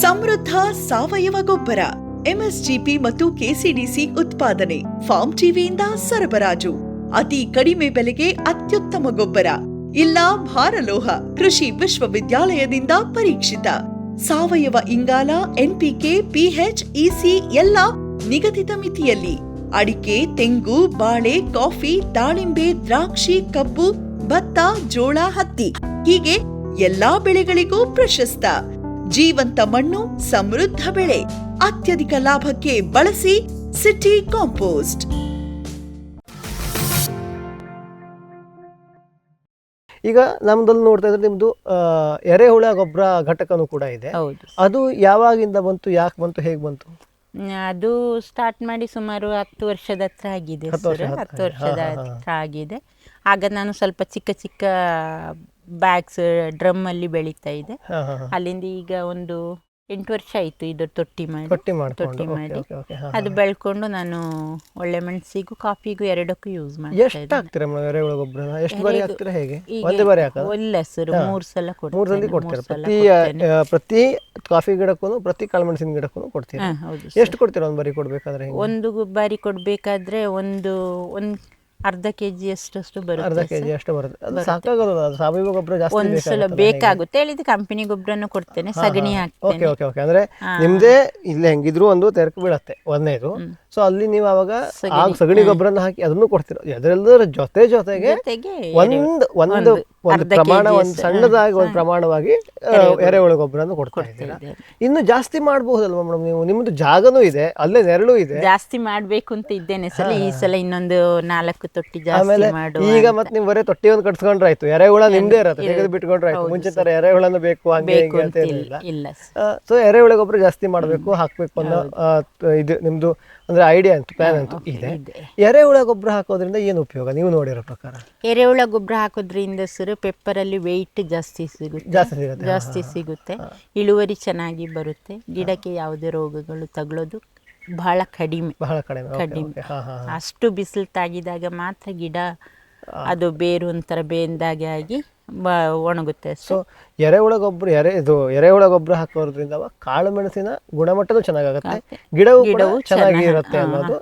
ಸಮೃದ್ಧ ಸಾವಯವ ಗೊಬ್ಬರ, ಎಂಎಸ್ಜಿಪಿ ಮತ್ತು ಕೆಸಿಡಿಸಿ ಉತ್ಪಾದನೆ, ಫಾರ್ಮ್ ಟಿವಿಯಿಂದ ಸರಬರಾಜು. ಅತಿ ಕಡಿಮೆ ಬೆಲೆಗೆ ಅತ್ಯುತ್ತಮ ಗೊಬ್ಬರ. ಇಲ್ಲ ಭಾರಲೋಹ, ಕೃಷಿ ವಿಶ್ವವಿದ್ಯಾಲಯದಿಂದ ಪರೀಕ್ಷಿತ ಸಾವಯವ ಇಂಗಾಲ, ಎನ್ಪಿಕೆ, ಪಿಎಚ್, ಇಸಿ ಎಲ್ಲ ನಿಗದಿತ ಮಿತಿಯಲ್ಲಿ. ಅಡಿಕೆ, ತೆಂಗು, ಬಾಳೆ, ಕಾಫಿ, ದಾಳಿಂಬೆ, ದ್ರಾಕ್ಷಿ, ಕಬ್ಬು, ಭತ್ತ, ಜೋಳ, ಹತ್ತಿ ಹೀಗೆ ಎಲ್ಲಾ ಬೆಳೆಗಳಿಗೂ ಪ್ರಶಸ್ತ. ಜೀವಂತ ಮಣ್ಣು, ಸಮೃದ್ಧ ಬೆಳೆ, ಅತ್ಯಧಿಕ ಲಾಭಕ್ಕೆ ಬಳಸಿ ಸಿಟಿ ಕಾಂಪೋಸ್ಟ್. ಈಗ ನಮ್ದಲ್ಲಿ ನೋಡ್ತಾ ಇದ್ರೆ ನಿಮ್ದು ಎರೆಹುಳ ಗೊಬ್ಬರ ಘಟಕನೂ ಕೂಡ ಇದೆ. ಹೌದು. ಅದು ಯಾವಾಗಿಂದ ಬಂತು, ಯಾಕೆ ಬಂತು, ಹೇಗೆ ಬಂತು? ಅದು ಸ್ಟಾರ್ಟ್ ಮಾಡಿ ಸುಮಾರು 10 ವರ್ಷದ ಹತ್ರ ಆಗಿದೆ ಸರ್. 10 ವರ್ಷದ ಹತ್ರ ಆಗಿದೆ. ಆಗ ನಾನು ಸ್ವಲ್ಪ ಚಿಕ್ಕ ಚಿಕ್ಕ ಬ್ಯಾಗ್ಸ್ ಡ್ರಮ್ ಅಲ್ಲಿ ಬೆಳೀತಾ ಇದೆ. ಅಲ್ಲಿಂದ ಈಗ ಒಂದು 8 ವರ್ಷ ಆಯ್ತು ಇದು ತೊಟ್ಟಿ ಮಾಡಿ ಅದು ಬೆಳ್ಕೊಂಡು ನಾನು ಒಳ್ಳೆ ಮೆಣಸಿಗೂ ಕಾಫಿಗೂ ಎರಡಕ್ಕೂ ಯೂಸ್ ಮಾಡ್ತಾ ಇದ್ದೀನಿ. ಎರೆಹುಳ ಗೊಬ್ಬರ ಎಷ್ಟು ಬಾರಿ ಹಾಕ್ತೀರಾ, ಹೇಗೆ? ಒಂದೇ ಬಾರಿ ಹಾಕೋದು? ಇಲ್ಲ ಸರ್, 3 ಸಲ ಕೊಡ್ತೀರಾ. ಪ್ರತಿ ಕಾಫಿ ಗಿಡಕ್ಕೂ ಪ್ರತಿ ಕಾಳುಮೆಣಸಿನ ಗಿಡಕ್ಕೂ ಕೊಡ್ತೀರಾ? ಎಷ್ಟು ಕೊಡ್ತೀರಾ ಒಂದು ಬಾರಿ ಕೊಡ್ಬೇಕಾದ್ರೆ? ಒಂದು ಬಾರಿ ಕೊಡ್ಬೇಕಾದ್ರೆ ಒಂದು ಅರ್ಧ ಕೆಜಿ ಅಷ್ಟು ಬರುತ್ತೆ. ಅರ್ಧ ಕೆಜಿ ಅಷ್ಟು ಬರುತ್ತೆ. ಅದು ಸಾಕಾಗೋದಿಲ್ಲ, ಅದು ಸಾವಯವ ಗೊಬ್ಬರ ಜಾಸ್ತಿ ಒಂದ್ಸಲ ಬೇಕಾಗುತ್ತೆ ಹೇಳಿದ್ರೆ ಕಂಪನಿ ಗೊಬ್ಬರನು ಕೊಡ್ತೇನೆ, ಸಗಣಿ ಹಾಕ್ತೇನೆ. Okay okay. ಅಂದ್ರೆ ನಿಮ್ದೇ ಇಲ್ಲಿ ಹೆಂಗಿದ್ರು ಒಂದು ತೆರಕು ಬೀಳತ್ತೆ ಒಂದೇದು. ಸೊ ಅಲ್ಲಿ ನೀವು ಅವಾಗ ಸಗಣಿ ಗೊಬ್ಬರನ ಹಾಕಿ ಅದನ್ನು ಕೊಡ್ತೀರ. ಅದೆಲ್ಲದರ ಜೊತೆಗೆ ಒಂದು ಪ್ರಮಾಣ, ಒಂದು ಸಣ್ಣದಾಗಿ ಒಂದು ಪ್ರಮಾಣವಾಗಿ ಎರೆಹುಳ ಗೊಬ್ಬರನ್ನು ಕೊಡ್ತಾ ಇದ್ದೀರಾ. ಇನ್ನು ಜಾಸ್ತಿ ಮಾಡಬಹುದಲ್ವಾ ಮೇಡಮ್ ನೀವು? ನಿಮ್ದು ಜಾಗನೂ ಇದೆ, ಅಲ್ಲೇ ನೆರಳು ಇದೆ. ಜಾಸ್ತಿ ಮಾಡ್ಬೇಕು ಅಂತ ಇದ್ದೇನೆ ಸರ್. ಈ ಸಲ ಇನ್ನೊಂದು 4 ತೊಟ್ಟಿ ಜಾಸ್ತಿ ಮಾಡುವ. ಈಗ ಮತ್ತೆ ನೀವು ಬರೀ ತೊಟ್ಟಿ ಒಂದು ಕಟ್ಸ್ಕೊಂಡ್ರೆ ಆಯ್ತು, ಎರೆಹುಳ ನಿಮ್ದೇ ಇರತ್ತೆ, ತೆಗೆದು ಬಿಟ್ಕೊಂಡ್ರೆ ಆಯ್ತು. ಮುಂಚೆ ತರ ಎರೆಹುಳನ ಬೇಕು ಹಂಗೆ ಅಂತ ಏನಿಲ್ಲ. ಸೊ ಎರೆಹುಳ ಗೊಬ್ಬರ ಜಾಸ್ತಿ ಮಾಡಬೇಕು, ಹಾಕ್ಬೇಕು ಅನ್ನೋ ಇದು ನಿಮ್ದು ಅಂದ್ರೆ ಐಡಿಯಾ ಅಂತೂ, ಪ್ಲಾನ್ ಅಂತೂ ಇದೆ. ಎರೆಹುಳ ಗೊಬ್ಬರ ಹಾಕೋದ್ರಿಂದ ಏನು ಉಪಯೋಗ ನೀವು ನೋಡಿರೋ ಪ್ರಕಾರ? ಎರೆಹುಳ ಗೊಬ್ಬರ ಹಾಕೋದ್ರಿಂದ ಸರ್ ಪೆಪ್ಪರ್ ಅಲ್ಲಿ ವೆಯ್ಟ್ ಜಾಸ್ತಿ ಸಿಗುತ್ತೆ, ಇಳುವರಿ ಚೆನ್ನಾಗಿ ಬರುತ್ತೆ, ಗಿಡಕ್ಕೆ ಯಾವುದೇ ರೋಗಗಳು ತಗುಲೋದು ಬಹಳ ಕಡಿಮೆ. ಅಷ್ಟು ಬಿಸಿಲು ತಾಗಿದಾಗ ಮಾತ್ರ ಗಿಡ ಅದು ಬೇರು ಒಂಥರ ಬೇಂದಾಗೆ ಆಗಿ ಒಣಗುತ್ತೆ. ಸೊ ಎರೆಹುಳ ಗೊಬ್ಬರ ಹಾಕೋದ್ರಿಂದ ಕಾಳು ಮೆಣಸಿನ ಗುಣಮಟ್ಟನೂ ಚೆನ್ನಾಗುತ್ತೆ, ಗಿಡವು ಚೆನ್ನಾಗಿರುತ್ತೆ ಅನ್ನೋದು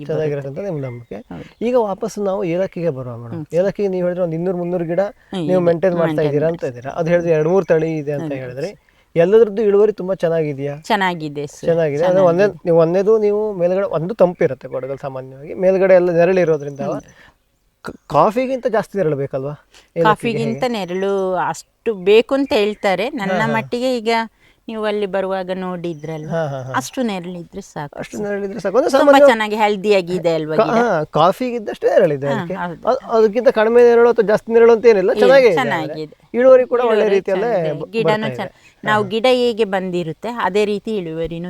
ಚೆನ್ನಾಗಿರುತ್ತೆ ಅಂತ ನಿಮ್ಮ ನಂಬಿಕೆ. ಈಗ ವಾಪಸ್ ನಾವು ಏಲಕ್ಕಿಗೆ ಬರುವ ಮೇಡಮ್. ಏಲಕ್ಕಿಗೆ ನೀವು ಹೇಳಿದ್ರೆ ಒಂದು 200-300 ಗಿಡ ನೀವು ಮೇಂಟೈನ್ ಮಾಡ್ತಾ ಇದ್ದೀರಾ ಅಂತ ಇದ್ದೀರಾ. ಅದು ಹೇಳಿದ್ರೆ 2-3 ತಳಿ ಇದೆ ಅಂತ ಹೇಳಿದ್ರಿ. ಎಲ್ಲದ್ರದ್ದು ಇಳುವರಿ ತುಂಬಾ ಚೆನ್ನಾಗಿದೆ. ಅಂದ್ರೆ ಒಂದೇದು ನೀವು ಮೇಲ್ಗಡೆ ಒಂದು ತಂಪಿರುತ್ತೆ ಕೊಡಗಲ್ ಸಾಮಾನ್ಯವಾಗಿ, ಮೇಲ್ಗಡೆ ಎಲ್ಲ ನೆರಳಿರೋದ್ರಿಂದ ಕಾಫಿಗಿಂತ ಜಾಸ್ತಿ ನೆರಳು ಬೇಕಲ್ವಾ? ಕಾಫಿಗಿಂತ ನೆರಳು ಅಷ್ಟು ಬೇಕು ಅಂತ ಹೇಳ್ತಾರೆ. ನನ್ನ ಮಟ್ಟಿಗೆ ಈಗ ನೀವು ಅಲ್ಲಿ ಬರುವಾಗ ನೋಡಿದ್ರಲ್ಲ, ಅಷ್ಟು ನೆರಳಿದ್ರೆ ಸಾಕು. ತುಂಬಾ ಚೆನ್ನಾಗಿ ಹೆಲ್ದಿ ಆಗಿದೆ ಅಲ್ವಾ? ಕಾಫಿಗಿದ್ದಷ್ಟೇ ನೆರಳಿದೆ, ಅದಕ್ಕಿಂತ ಕಡಿಮೆ ನೆರಳು ಅಥವಾ ಜಾಸ್ತಿ ನೆರಳು ಅಂತ ಏನಿಲ್ಲ, ಚೆನ್ನಾಗಿದೆ. ಇಳುವರಿ ಕೂಡ ಒಳ್ಳೆ ರೀತಿಯಲ್ಲೇ ಗಿಡನೂ ನಾವು ಗಿಡ ಹೇಗೆ ಬಂದಿರುತ್ತೆ ಅದೇ ರೀತಿ ಇಳುವರಿನೂ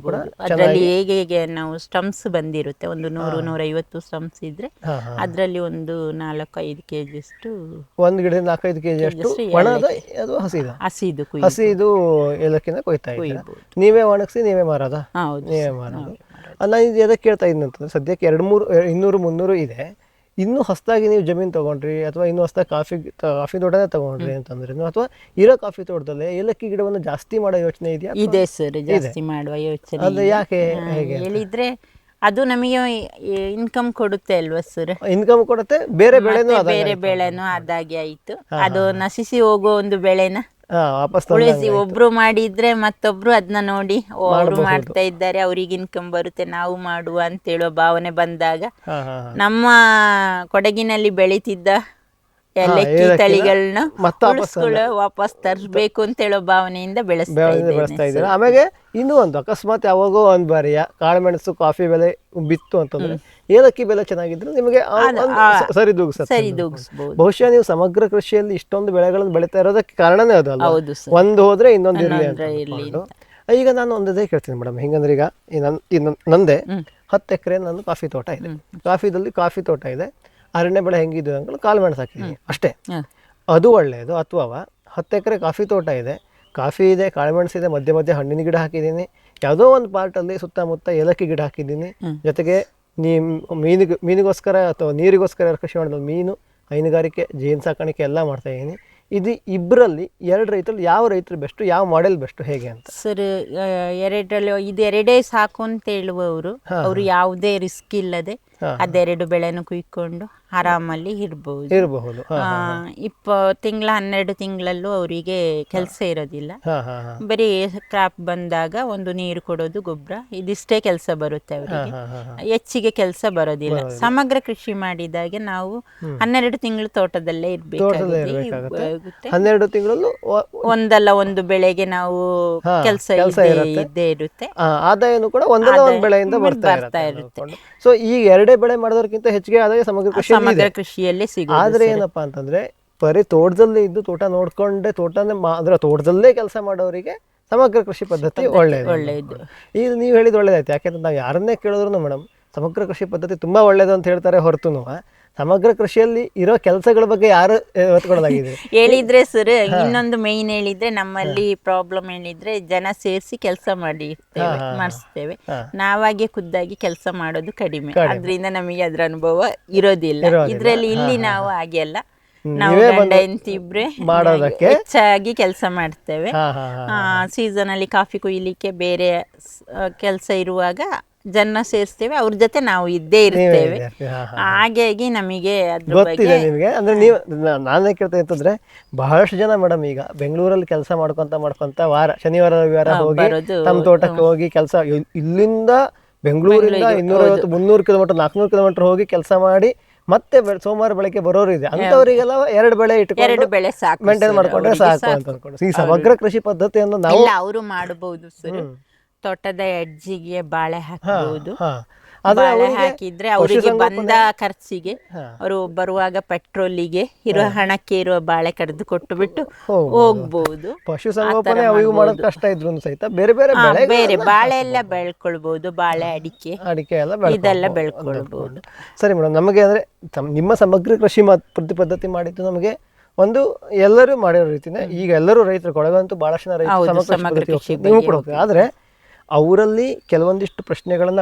ಕೂಡ. ಅದರಲ್ಲಿ ಹೇಗೆ ನಾವು ಸ್ಟಮ್ಸ್ ಬಂದಿರುತ್ತೆ, ಒಂದು 100-150 ಸ್ಟಮ್ಸ್ ಇದ್ರೆ ಅದರಲ್ಲಿ ಒಂದು 4-5 kg ಅಷ್ಟು, ಒಂದು ಗಿಡದಿಂದ 4-5 kg ಅಷ್ಟು ಹಸಿದು ಏಲಕ್ಕಿನ ಕೊಯ್ತಾ ಇದ್ದೀರಾ. ನೀವೇ ಒಣಗಿಸಿ ನೀವೇ ಮಾರೋದಾ? ನೀವೇ ಮಾರೋದು. ನಾನು ಇದು ಎದಕ್ಕೆ ಕೇಳ್ತಾ ಇದ್ದೀನಿ ಅಂತಂದ್ರೆ, ಸದ್ಯಕ್ಕೆ 200-300 ಇದೆ. ಇನ್ನೂ ಹೊಸದಾಗಿ ನೀವು ಜಮೀನು ತಗೊಂಡ್ರಿ ಅಥವಾ ಇನ್ನೂ ಹೊಸದಾಗಿ ಕಾಫಿ ತೋಟನೇ ತಗೊಂಡ್ರಿ ಅಂತಂದ್ರೆ, ಅಥವಾ ಇರೋ ಕಾಫಿ ತೋಟದಲ್ಲೇ ಏಲಕ್ಕಿ ಗಿಡವನ್ನು ಜಾಸ್ತಿ ಮಾಡೋ ಯೋಚನೆ ಇದೆಯಾ? ಇದೆ ಸರ್, ಜಾಸ್ತಿ ಮಾಡುವ ಯೋಚನೆ. ಅದು ಯಾಕೆ ಹೇಳಿದ್ರೆ ಅದು ನಮಗೆ ಇನ್ಕಮ್ ಕೊಡುತ್ತೆ ಅಲ್ವಾ ಸರ್? ಇನ್ಕಮ್ ಕೊಡುತ್ತೆ, ಬೇರೆ ಬೆಳೆನೂ ಅದಾಗೆ ಆಯ್ತು. ಅದು ನಶಿಸಿ ಹೋಗೋ ಒಂದು ಬೆಳೆನ ಉಳಿಸಿ ಒಬ್ರು ಮಾಡಿದ್ರೆ ಮತ್ತೊಬ್ರು ಅದನ್ನ ನೋಡಿ ಅವರು ಮಾಡ್ತಾ ಇದ್ದಾರೆ, ಅವ್ರಿಗೆ ಇನ್ಕಮ್ ಬರುತ್ತೆ, ನಾವು ಮಾಡುವ ಅಂತ ಹೇಳುವ ಭಾವನೆ ಬಂದಾಗ ನಮ್ಮ ಕೊಡಗಿನಲ್ಲಿ ಬೆಳೀತಿದ್ದ ಏಲಕ್ಕಿ ತಳಿಗಳನ್ನ ವಾಪಸ್ ತರಿಸ್ಬೇಕು ಅಂತ ಹೇಳೋ ಭಾವನೆಯಿಂದ ಬೆಳೆಸ್ತಾ ಇದ್ದಾರೆ. ಆಮೇಲೆ ಇನ್ನೂ ಒಂದು ಅಕಸ್ಮಾತ್ ಯಾವಾಗೋ ಒಂದ್ ಬಾರಿ ಕಾಳುಮೆಣಸು ಕಾಫಿ ಬೆಲೆ ಬಿತ್ತು ಅಂತಂದ್ರೆ ಏಲಕ್ಕಿ ಬೆಲೆ ಚೆನ್ನಾಗಿದ್ರೆ ನಿಮಗೆ ಸರಿದೂಗಿಸಬಹುದು. ಬಹುಶಃ ನೀವು ಸಮಗ್ರ ಕೃಷಿಯಲ್ಲಿ ಇಷ್ಟೊಂದು ಬೆಳೆಗಳನ್ನು ಬೆಳೀತಾ ಇರೋದಕ್ಕೆ ಕಾರಣನೇ ಅದು ಅಲ್ಲ, ಒಂದು ಹೋದ್ರೆ ಇನ್ನೊಂದು ಇರಲಿ ಅಂತ. ಈಗ ನಾನು ಒಂದೇ ಕೇಳ್ತೀನಿ ಮೇಡಮ್, ಹಿಂಗಂದ್ರೆ ಈಗ ನಂದೇ 10 ಎಕರೆ ನನ್ನ ಕಾಫಿ ತೋಟ ಇದೆ. ಕಾಫಿ ತೋಟ ಇದೆ, ಅರಣ್ಯ ಬೆಳೆ ಹೆಂಗಿದ್ದು ಅಂದ್ರೆ ಕಾಳುಮೆಣಸು ಹಾಕಿದ್ದೀನಿ ಅಷ್ಟೇ. ಅದು ಒಳ್ಳೆಯದು. ಅಥವಾ 10 ಎಕರೆ ಕಾಫಿ ತೋಟ ಇದೆ, ಕಾಫಿ ಇದೆ, ಕಾಳುಮೆಣಸು ಇದೆ, ಮಧ್ಯೆ ಮಧ್ಯೆ ಹಣ್ಣಿನ ಗಿಡ ಹಾಕಿದ್ದೀನಿ, ಯಾವುದೋ ಒಂದು ಪಾರ್ಟಲ್ಲಿ ಸುತ್ತಮುತ್ತ ಏಲಕ್ಕಿ ಗಿಡ ಹಾಕಿದ್ದೀನಿ, ಜೊತೆಗೆ ಮೀನಿಗೋಸ್ಕರ ಅಥವಾ ನೀರಿಗೋಸ್ಕರ ಕೃಷಿ ಮಾಡೋದು, ಮೀನು, ಹೈನುಗಾರಿಕೆ, ಜೇನು ಸಾಕಾಣಿಕೆ ಎಲ್ಲ ಮಾಡ್ತಾಯಿದ್ದೀನಿ. ಇದು ಇಬ್ಬರಲ್ಲಿ 2 ರೈತರಲ್ಲಿ ಯಾವ ರೈತರು ಬೆಸ್ಟು, ಯಾವ ಮಾಡೆಲ್ ಬೆಸ್ಟು, ಹೇಗೆ ಅಂತ? ಸರ್, ಎರಡರಲ್ಲಿ ಇದು 2 ಸಾಕು ಅಂತ ಹೇಳುವವರು ಅವರು ಯಾವುದೇ ರಿಸ್ಕ್ ಇಲ್ಲದೆ ಅದೆರಡು ಬೆಳೆನೂ ಕುಯ್ಕೊಂಡು ಆರಾಮಲ್ಲಿ ಇರಬಹುದು. 12 ತಿಂಗಳಲ್ಲೂ ಅವರಿಗೆ ಕೆಲಸ ಇರೋದಿಲ್ಲ. ಬರೀ ಕ್ರಾಪ್ ಬಂದಾಗ ಒಂದು ನೀರು ಕೊಡೋದು, ಗೊಬ್ಬರ, ಇದಿಷ್ಟೇ ಕೆಲಸ ಬರುತ್ತೆ ಅವರಿಗೆ. ಹೆಚ್ಚಿಗೆ ಕೆಲಸ ಬರೋದಿಲ್ಲ. ಸಮಗ್ರ ಕೃಷಿ ಮಾಡಿದಾಗ ನಾವು 12 ತಿಂಗಳು ತೋಟದಲ್ಲೇ ಇರ್ಬೇಕಾಗುತ್ತೆ. 12 ತಿಂಗಳಲ್ಲೂ ಒಂದಲ್ಲ ಒಂದು ಬೆಳೆಗೆ ನಾವು ಕೆಲಸ ಇದ್ದೇ ಇರುತ್ತೆ. ಆದಾಯನೂ ಕೂಡ ಒಂದಲ್ಲ ಒಂದು ಬೆಳೆಯಿಂದ ಬರ್ತಾ ಇರುತ್ತೆ. ಸೊ ಈ 2 ಬೆಳೆ ಮಾಡೋದಕ್ಕಿಂತ ಹೆಚ್ಚಿಗೆ ಆದಾಯ ಸಮಗ್ರ ಕೃಷಿಯಲ್ಲಿ ಸಿಗುತ್ತೆ. ಆದ್ರೆ ಏನಪ್ಪಾ ಅಂತಂದ್ರೆ ಬರೀ ತೋಟದಲ್ಲೇ ಇದ್ದು ತೋಟ ನೋಡ್ಕೊಂಡೆ ತೋಟದಲ್ಲೇ ಕೆಲಸ ಮಾಡೋರಿಗೆ ಸಮಗ್ರ ಕೃಷಿ ಪದ್ಧತಿ ಒಳ್ಳೆಯದು. ಈಗ ನೀವು ಹೇಳಿದ ಒಳ್ಳೇದಾಯ್ತು. ಯಾಕೆಂದ್ರೆ ನಾವು ಯಾರನ್ನೇ ಕೇಳಿದ್ರು ಮೇಡಮ್ ಸಮಗ್ರ ಕೃಷಿ ಪದ್ಧತಿ ತುಂಬಾ ಒಳ್ಳೇದು ಅಂತ ಹೇಳ್ತಾರೆ ಹೊರತುನು ಸಮಗ್ರ ಕೃಷಿಯಲ್ಲಿ ಇರೋ ಕೆಲಸಗಳ ಬಗ್ಗೆ ಯಾರು ಒತ್ಕೊಳ್ಳೋದಾಗಿದೆ ಹೇಳಿದ್ರೆ ಸರ್. ಇನ್ನೊಂದು ಮೇಯ್ನ್ ಹೇಳಿದ್ರೆ ನಮ್ಮಲ್ಲಿ ಪ್ರಾಬ್ಲಮ್ ಹೇಳಿದ್ರೆ ಜನ ಸೇರಿಸಿ ಕೆಲಸ ಮಾಡಿಸ್ತೇವೆ, ನಾವಾಗೆ ಖುದ್ದಾಗಿ ಕೆಲಸ ಮಾಡೋದು ಕಡಿಮೆ. ಅದ್ರಿಂದ ನಮಗೆ ಅದ್ರ ಅನುಭವ ಇರೋದಿಲ್ಲ. ಇದ್ರಲ್ಲಿ ಇಲ್ಲಿ ನಾವು ಹಾಗೆ ಅಲ್ಲ, ನಾವು ಗಂಡ ಹೆಂಡತಿ ಇಬ್ರೆ ಮಾಡೋದಕ್ಕೆ ಹೆಚ್ಚಾಗಿ ಕೆಲಸ ಮಾಡ್ತೇವೆ. ಸೀಸನ್ ಅಲ್ಲಿ ಕಾಫಿ ಕೊಯ್ಲಿಕ್ಕೆ ಬೇರೆ ಕೆಲಸ ಇರುವಾಗ ಜನ ಸೇರಿಸ್ತೇವೆ, ಅವ್ರ ಜೊತೆ ನಾವು ಇದ್ದೇ ಇರ್ತೇವೆ. ಹಾಗಾಗಿ ನಮಗೆ ಗೊತ್ತಿದೆ ನಿಮಗೆ. ಅಂದ್ರೆ ನೀವು ನಾನೇ ಕೇಳ್ತಾ ಅಂತಂದ್ರೆ ಬಹಳಷ್ಟು ಜನ ಮೇಡಮ್ ಈಗ ಬೆಂಗಳೂರಲ್ಲಿ ಕೆಲಸ ಮಾಡ್ಕೊಂತ ಶನಿವಾರ ರವಿವಾರ ಹೋಗಿ ತಮ್ಮ ತೋಟಕ್ಕೆ ಹೋಗಿ ಕೆಲಸ, ಇಲ್ಲಿಂದ ಬೆಂಗಳೂರಿಂದ 250-300 ಕಿಲೋಮೀಟರ್ 400 ಕಿಲೋಮೀಟರ್ ಹೋಗಿ ಕೆಲಸ ಮಾಡಿ ಮತ್ತೆ ಸೋಮವಾರ ಬೆಳಗ್ಗೆ ಬರೋರು ಇದೆ. ಅಂತವರಿಗೆಲ್ಲ 2 ಬೆಳೆ ಇಟ್ಕೊಂಡು ಮೇಂಟೈನ್ ಮಾಡ್ಕೊಂಡ್ರೆ ಸಾಕು ಅಂತ ಅನ್ಕೊಂಡು ಈ ಸಮಗ್ರ ಕೃಷಿ ಪದ್ಧತಿಯನ್ನು ನಾವು ಅವರು ಮಾಡಬಹುದು ಸರ್. ತೋಟದ ಎಡ್ಜಿಗೆ ಬಾಳೆ ಹಾಕಬಹುದು. ಬಾಳೆ ಹಾಕಿದ್ರೆ ಅವರಿಗೆ ಬಂದ ಖರ್ಚಿಗೆ ಅವರು ಬರುವಾಗ ಪೆಟ್ರೋಲಿಗೆ ಇರುವ ಹಣಕ್ಕೆ ಇರುವ ಬಾಳೆ ಕಡ್ದು ಕೊಟ್ಟು ಬಿಟ್ಟು ಹೋಗ್ಬಹುದು. ಪಶುಸಂಗೋಪನೆ ಅವಿಗೂ ಮಾಡೋದು ಕಷ್ಟ ಇದ್ರು ಸಹಿತ ಬೇರೆ ಬಾಳೆ ಎಲ್ಲ ಬೆಳ್ಕೊಳ್ಬಹುದು. ಬಾಳೆ, ಅಡಿಕೆ ಎಲ್ಲ ಇದೆಲ್ಲ ಬೆಳ್ಕೊಳ್ಬಹುದು. ಸರಿ ಮೇಡಮ್, ನಮಗೆ ಅಂದ್ರೆ ನಿಮ್ಮ ಸಮಗ್ರ ಕೃಷಿ ಪದ್ಧತಿ ಮಾಡಿದ್ದು ನಮಗೆ ಒಂದು ಎಲ್ಲರೂ ಮಾಡಿರೋ ರೀತಿನೇ ಈಗ ಎಲ್ಲರೂ ರೈತರು ಕೊಡಗಂತೂ ಬಹಳಷ್ಟು ಜನ ರೈತರು ಸಮಗ್ರ ಕೃಷಿ ನೀವು ಕೂಡ ಹೋಗ್ತೀವಿ. ಆದ್ರೆ ಅವರಲ್ಲಿ ಕೆಲವೊಂದಿಷ್ಟು ಪ್ರಶ್ನೆಗಳನ್ನ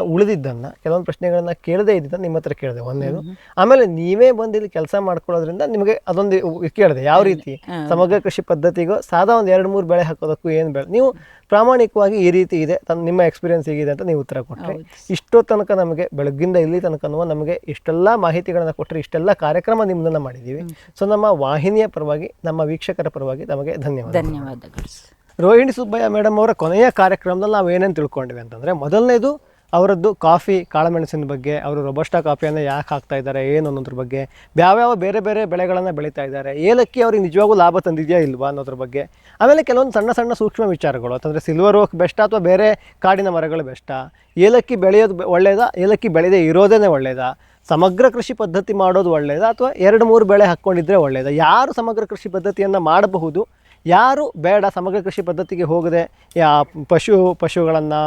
ಕೆಲವೊಂದು ಪ್ರಶ್ನೆಗಳನ್ನ ಕೇಳದೇ ಇದ್ದಿದ್ದ ನಿಮ್ಮ ಹತ್ರ ಕೇಳಿದೆ ಒಂದೇದು. ಆಮೇಲೆ ನೀವೇ ಬಂದು ಇಲ್ಲಿ ಕೆಲಸ ಮಾಡ್ಕೊಳ್ಳೋದ್ರಿಂದ ನಿಮಗೆ ಅದೊಂದು ಕೇಳಿದೆ ಯಾವ ರೀತಿ ಸಮಗ್ರ ಕೃಷಿ ಪದ್ಧತಿಗೂ ಸಾದಾ ಒಂದು 2-3 ಬೆಳೆ ಹಾಕೋದಕ್ಕೂ ಏನು ಬೆಳೆ ನೀವು ಪ್ರಾಮಾಣಿಕವಾಗಿ ಈ ರೀತಿ ಇದೆ ನಿಮ್ಮ ಎಕ್ಸ್ಪೀರಿಯನ್ಸ್ ಹೇಗಿದೆ ಅಂತ ನೀವು ಉತ್ತರ ಕೊಟ್ಟರೆ. ಇಷ್ಟೋ ತನಕ ನಮಗೆ ಬೆಳಗ್ಗಿಂದ ಇಲ್ಲಿ ತನಕ ನಮಗೆ ಇಷ್ಟೆಲ್ಲ ಮಾಹಿತಿಗಳನ್ನ ಕೊಟ್ಟರೆ, ಇಷ್ಟೆಲ್ಲ ಕಾರ್ಯಕ್ರಮ ನಿಮ್ಮನ್ನ ಮಾಡಿದ್ದೀವಿ. ಸೊ ನಮ್ಮ ವಾಹಿನಿಯ ಪರವಾಗಿ, ನಮ್ಮ ವೀಕ್ಷಕರ ಪರವಾಗಿ ನಮಗೆ ಧನ್ಯವಾದಗಳು. ರೋಹಿಣಿ ಸುಬ್ಬಯ್ಯ ಮೇಡಮ್ ಅವರ ಕೊನೆಯ ಕಾರ್ಯಕ್ರಮದಲ್ಲಿ ನಾವು ಏನೇನು ತಿಳ್ಕೊಂಡಿವಿ ಅಂತಂದರೆ, ಮೊದಲನೇದು ಅವರದ್ದು ಕಾಫಿ ಕಾಳುಮೆಣಸಿನ ಬಗ್ಗೆ, ಅವರು ರೊಬಸ್ಟಾ ಕಾಫಿಯನ್ನು ಯಾಕೆ ಹಾಕ್ತಾ ಇದ್ದಾರೆ ಏನು ಅನ್ನೋದ್ರ ಬಗ್ಗೆ, ಯಾವ್ಯಾವ ಬೇರೆ ಬೇರೆ ಬೆಳೆಗಳನ್ನು ಬೆಳೀತಾ ಇದ್ದಾರೆ, ಏಲಕ್ಕಿ ಅವ್ರಿಗೆ ನಿಜವಾಗೂ ಲಾಭ ತಂದಿದೆಯಾ ಇಲ್ವಾ ಅನ್ನೋದ್ರ ಬಗ್ಗೆ. ಆಮೇಲೆ ಕೆಲವೊಂದು ಸಣ್ಣ ಸಣ್ಣ ಸೂಕ್ಷ್ಮ ವಿಚಾರಗಳು, ಅಂತಂದರೆ ಸಿಲ್ವರ್ ಓಕ್ ಬೆಸ್ಟಾ ಅಥವಾ ಬೇರೆ ಕಾಡಿನ ಮರಗಳು ಬೆಸ್ಟಾ, ಏಲಕ್ಕಿ ಬೆಳೆಯೋದು ಒಳ್ಳೆಯದಾ, ಏಲಕ್ಕಿ ಬೆಳೆದೇ ಇರೋದೇ ಒಳ್ಳೆಯದಾ, ಸಮಗ್ರ ಕೃಷಿ ಪದ್ಧತಿ ಮಾಡೋದು ಒಳ್ಳೆಯದಾ ಅಥವಾ 2-3 ಬೆಳೆ ಹಾಕ್ಕೊಂಡಿದ್ರೆ ಒಳ್ಳೆಯದಾ, ಯಾರು ಸಮಗ್ರ ಕೃಷಿ ಪದ್ಧತಿಯನ್ನು ಮಾಡಬಹುದು, ಯಾರು ಬೇಡ ಸಮಗ್ರ ಕೃಷಿ ಪದ್ಧತಿಗೆ ಹೋಗದೆ ಪಶುಗಳನ್ನು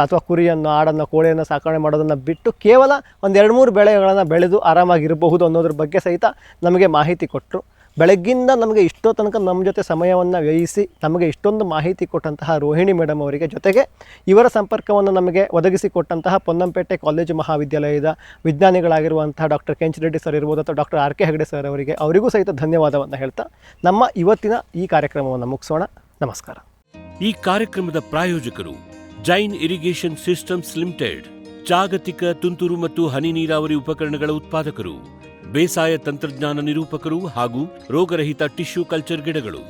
ಅಥವಾ ಕುರಿಯನ್ನು, ಆಡನ್ನು, ಕೋಳಿಯನ್ನು ಸಾಕಣೆ ಮಾಡೋದನ್ನು ಬಿಟ್ಟು ಕೇವಲ ಒಂದು 2-3 ಬೆಳೆಗಳನ್ನು ಬೆಳೆದು ಆರಾಮಾಗಿರಬಹುದು ಅನ್ನೋದ್ರ ಬಗ್ಗೆ ಸಹಿತ ನಮಗೆ ಮಾಹಿತಿ ಕೊಟ್ಟರು. ಬೆಳಗ್ಗಿಂದ ನಮಗೆ ಇಷ್ಟೋ ತನಕ ನಮ್ಮ ಜೊತೆ ಸಮಯವನ್ನು ವ್ಯಯಿಸಿ ನಮಗೆ ಇಷ್ಟೊಂದು ಮಾಹಿತಿ ಕೊಟ್ಟಂತಹ ರೋಹಿಣಿ ಮೇಡಮ್ ಅವರಿಗೆ, ಜೊತೆಗೆ ಇವರ ಸಂಪರ್ಕವನ್ನು ನಮಗೆ ಒದಗಿಸಿಕೊಟ್ಟಂತಹ ಪೊನ್ನಂಪೇಟೆ ಕಾಲೇಜು ಮಹಾವಿದ್ಯಾಲಯದ ವಿಜ್ಞಾನಿಗಳಾಗಿರುವಂತಹ ಡಾಕ್ಟರ್ ಕೆಂಚರೆಡ್ಡಿ ಸರ್ ಇರ್ಬೋದು ಅಥವಾ doctor R K Hegde sir ಅವರಿಗೂ ಸಹಿತ ಧನ್ಯವಾದವನ್ನು ಹೇಳ್ತಾ ನಮ್ಮ ಇವತ್ತಿನ ಈ ಕಾರ್ಯಕ್ರಮವನ್ನು ಮುಗಿಸೋಣ. ನಮಸ್ಕಾರ. ಈ ಕಾರ್ಯಕ್ರಮದ ಪ್ರಾಯೋಜಕರು ಜೈನ್ ಇರಿಗೇಷನ್ ಸಿಸ್ಟಮ್ಸ್ ಲಿಮಿಟೆಡ್, ಜಾಗತಿಕ ತುಂತುರು ಮತ್ತು ಹನಿ ನೀರಾವರಿ ಉಪಕರಣಗಳ ಉತ್ಪಾದಕರು, ಬೇಸಾಯ ತಂತ್ರಜ್ಞಾನ ನಿರೂಪಕರು ಹಾಗೂ ರೋಗರಹಿತ ಟಿಶ್ಯೂ ಕಲ್ಚರ್ ಗಿಡಗಳು.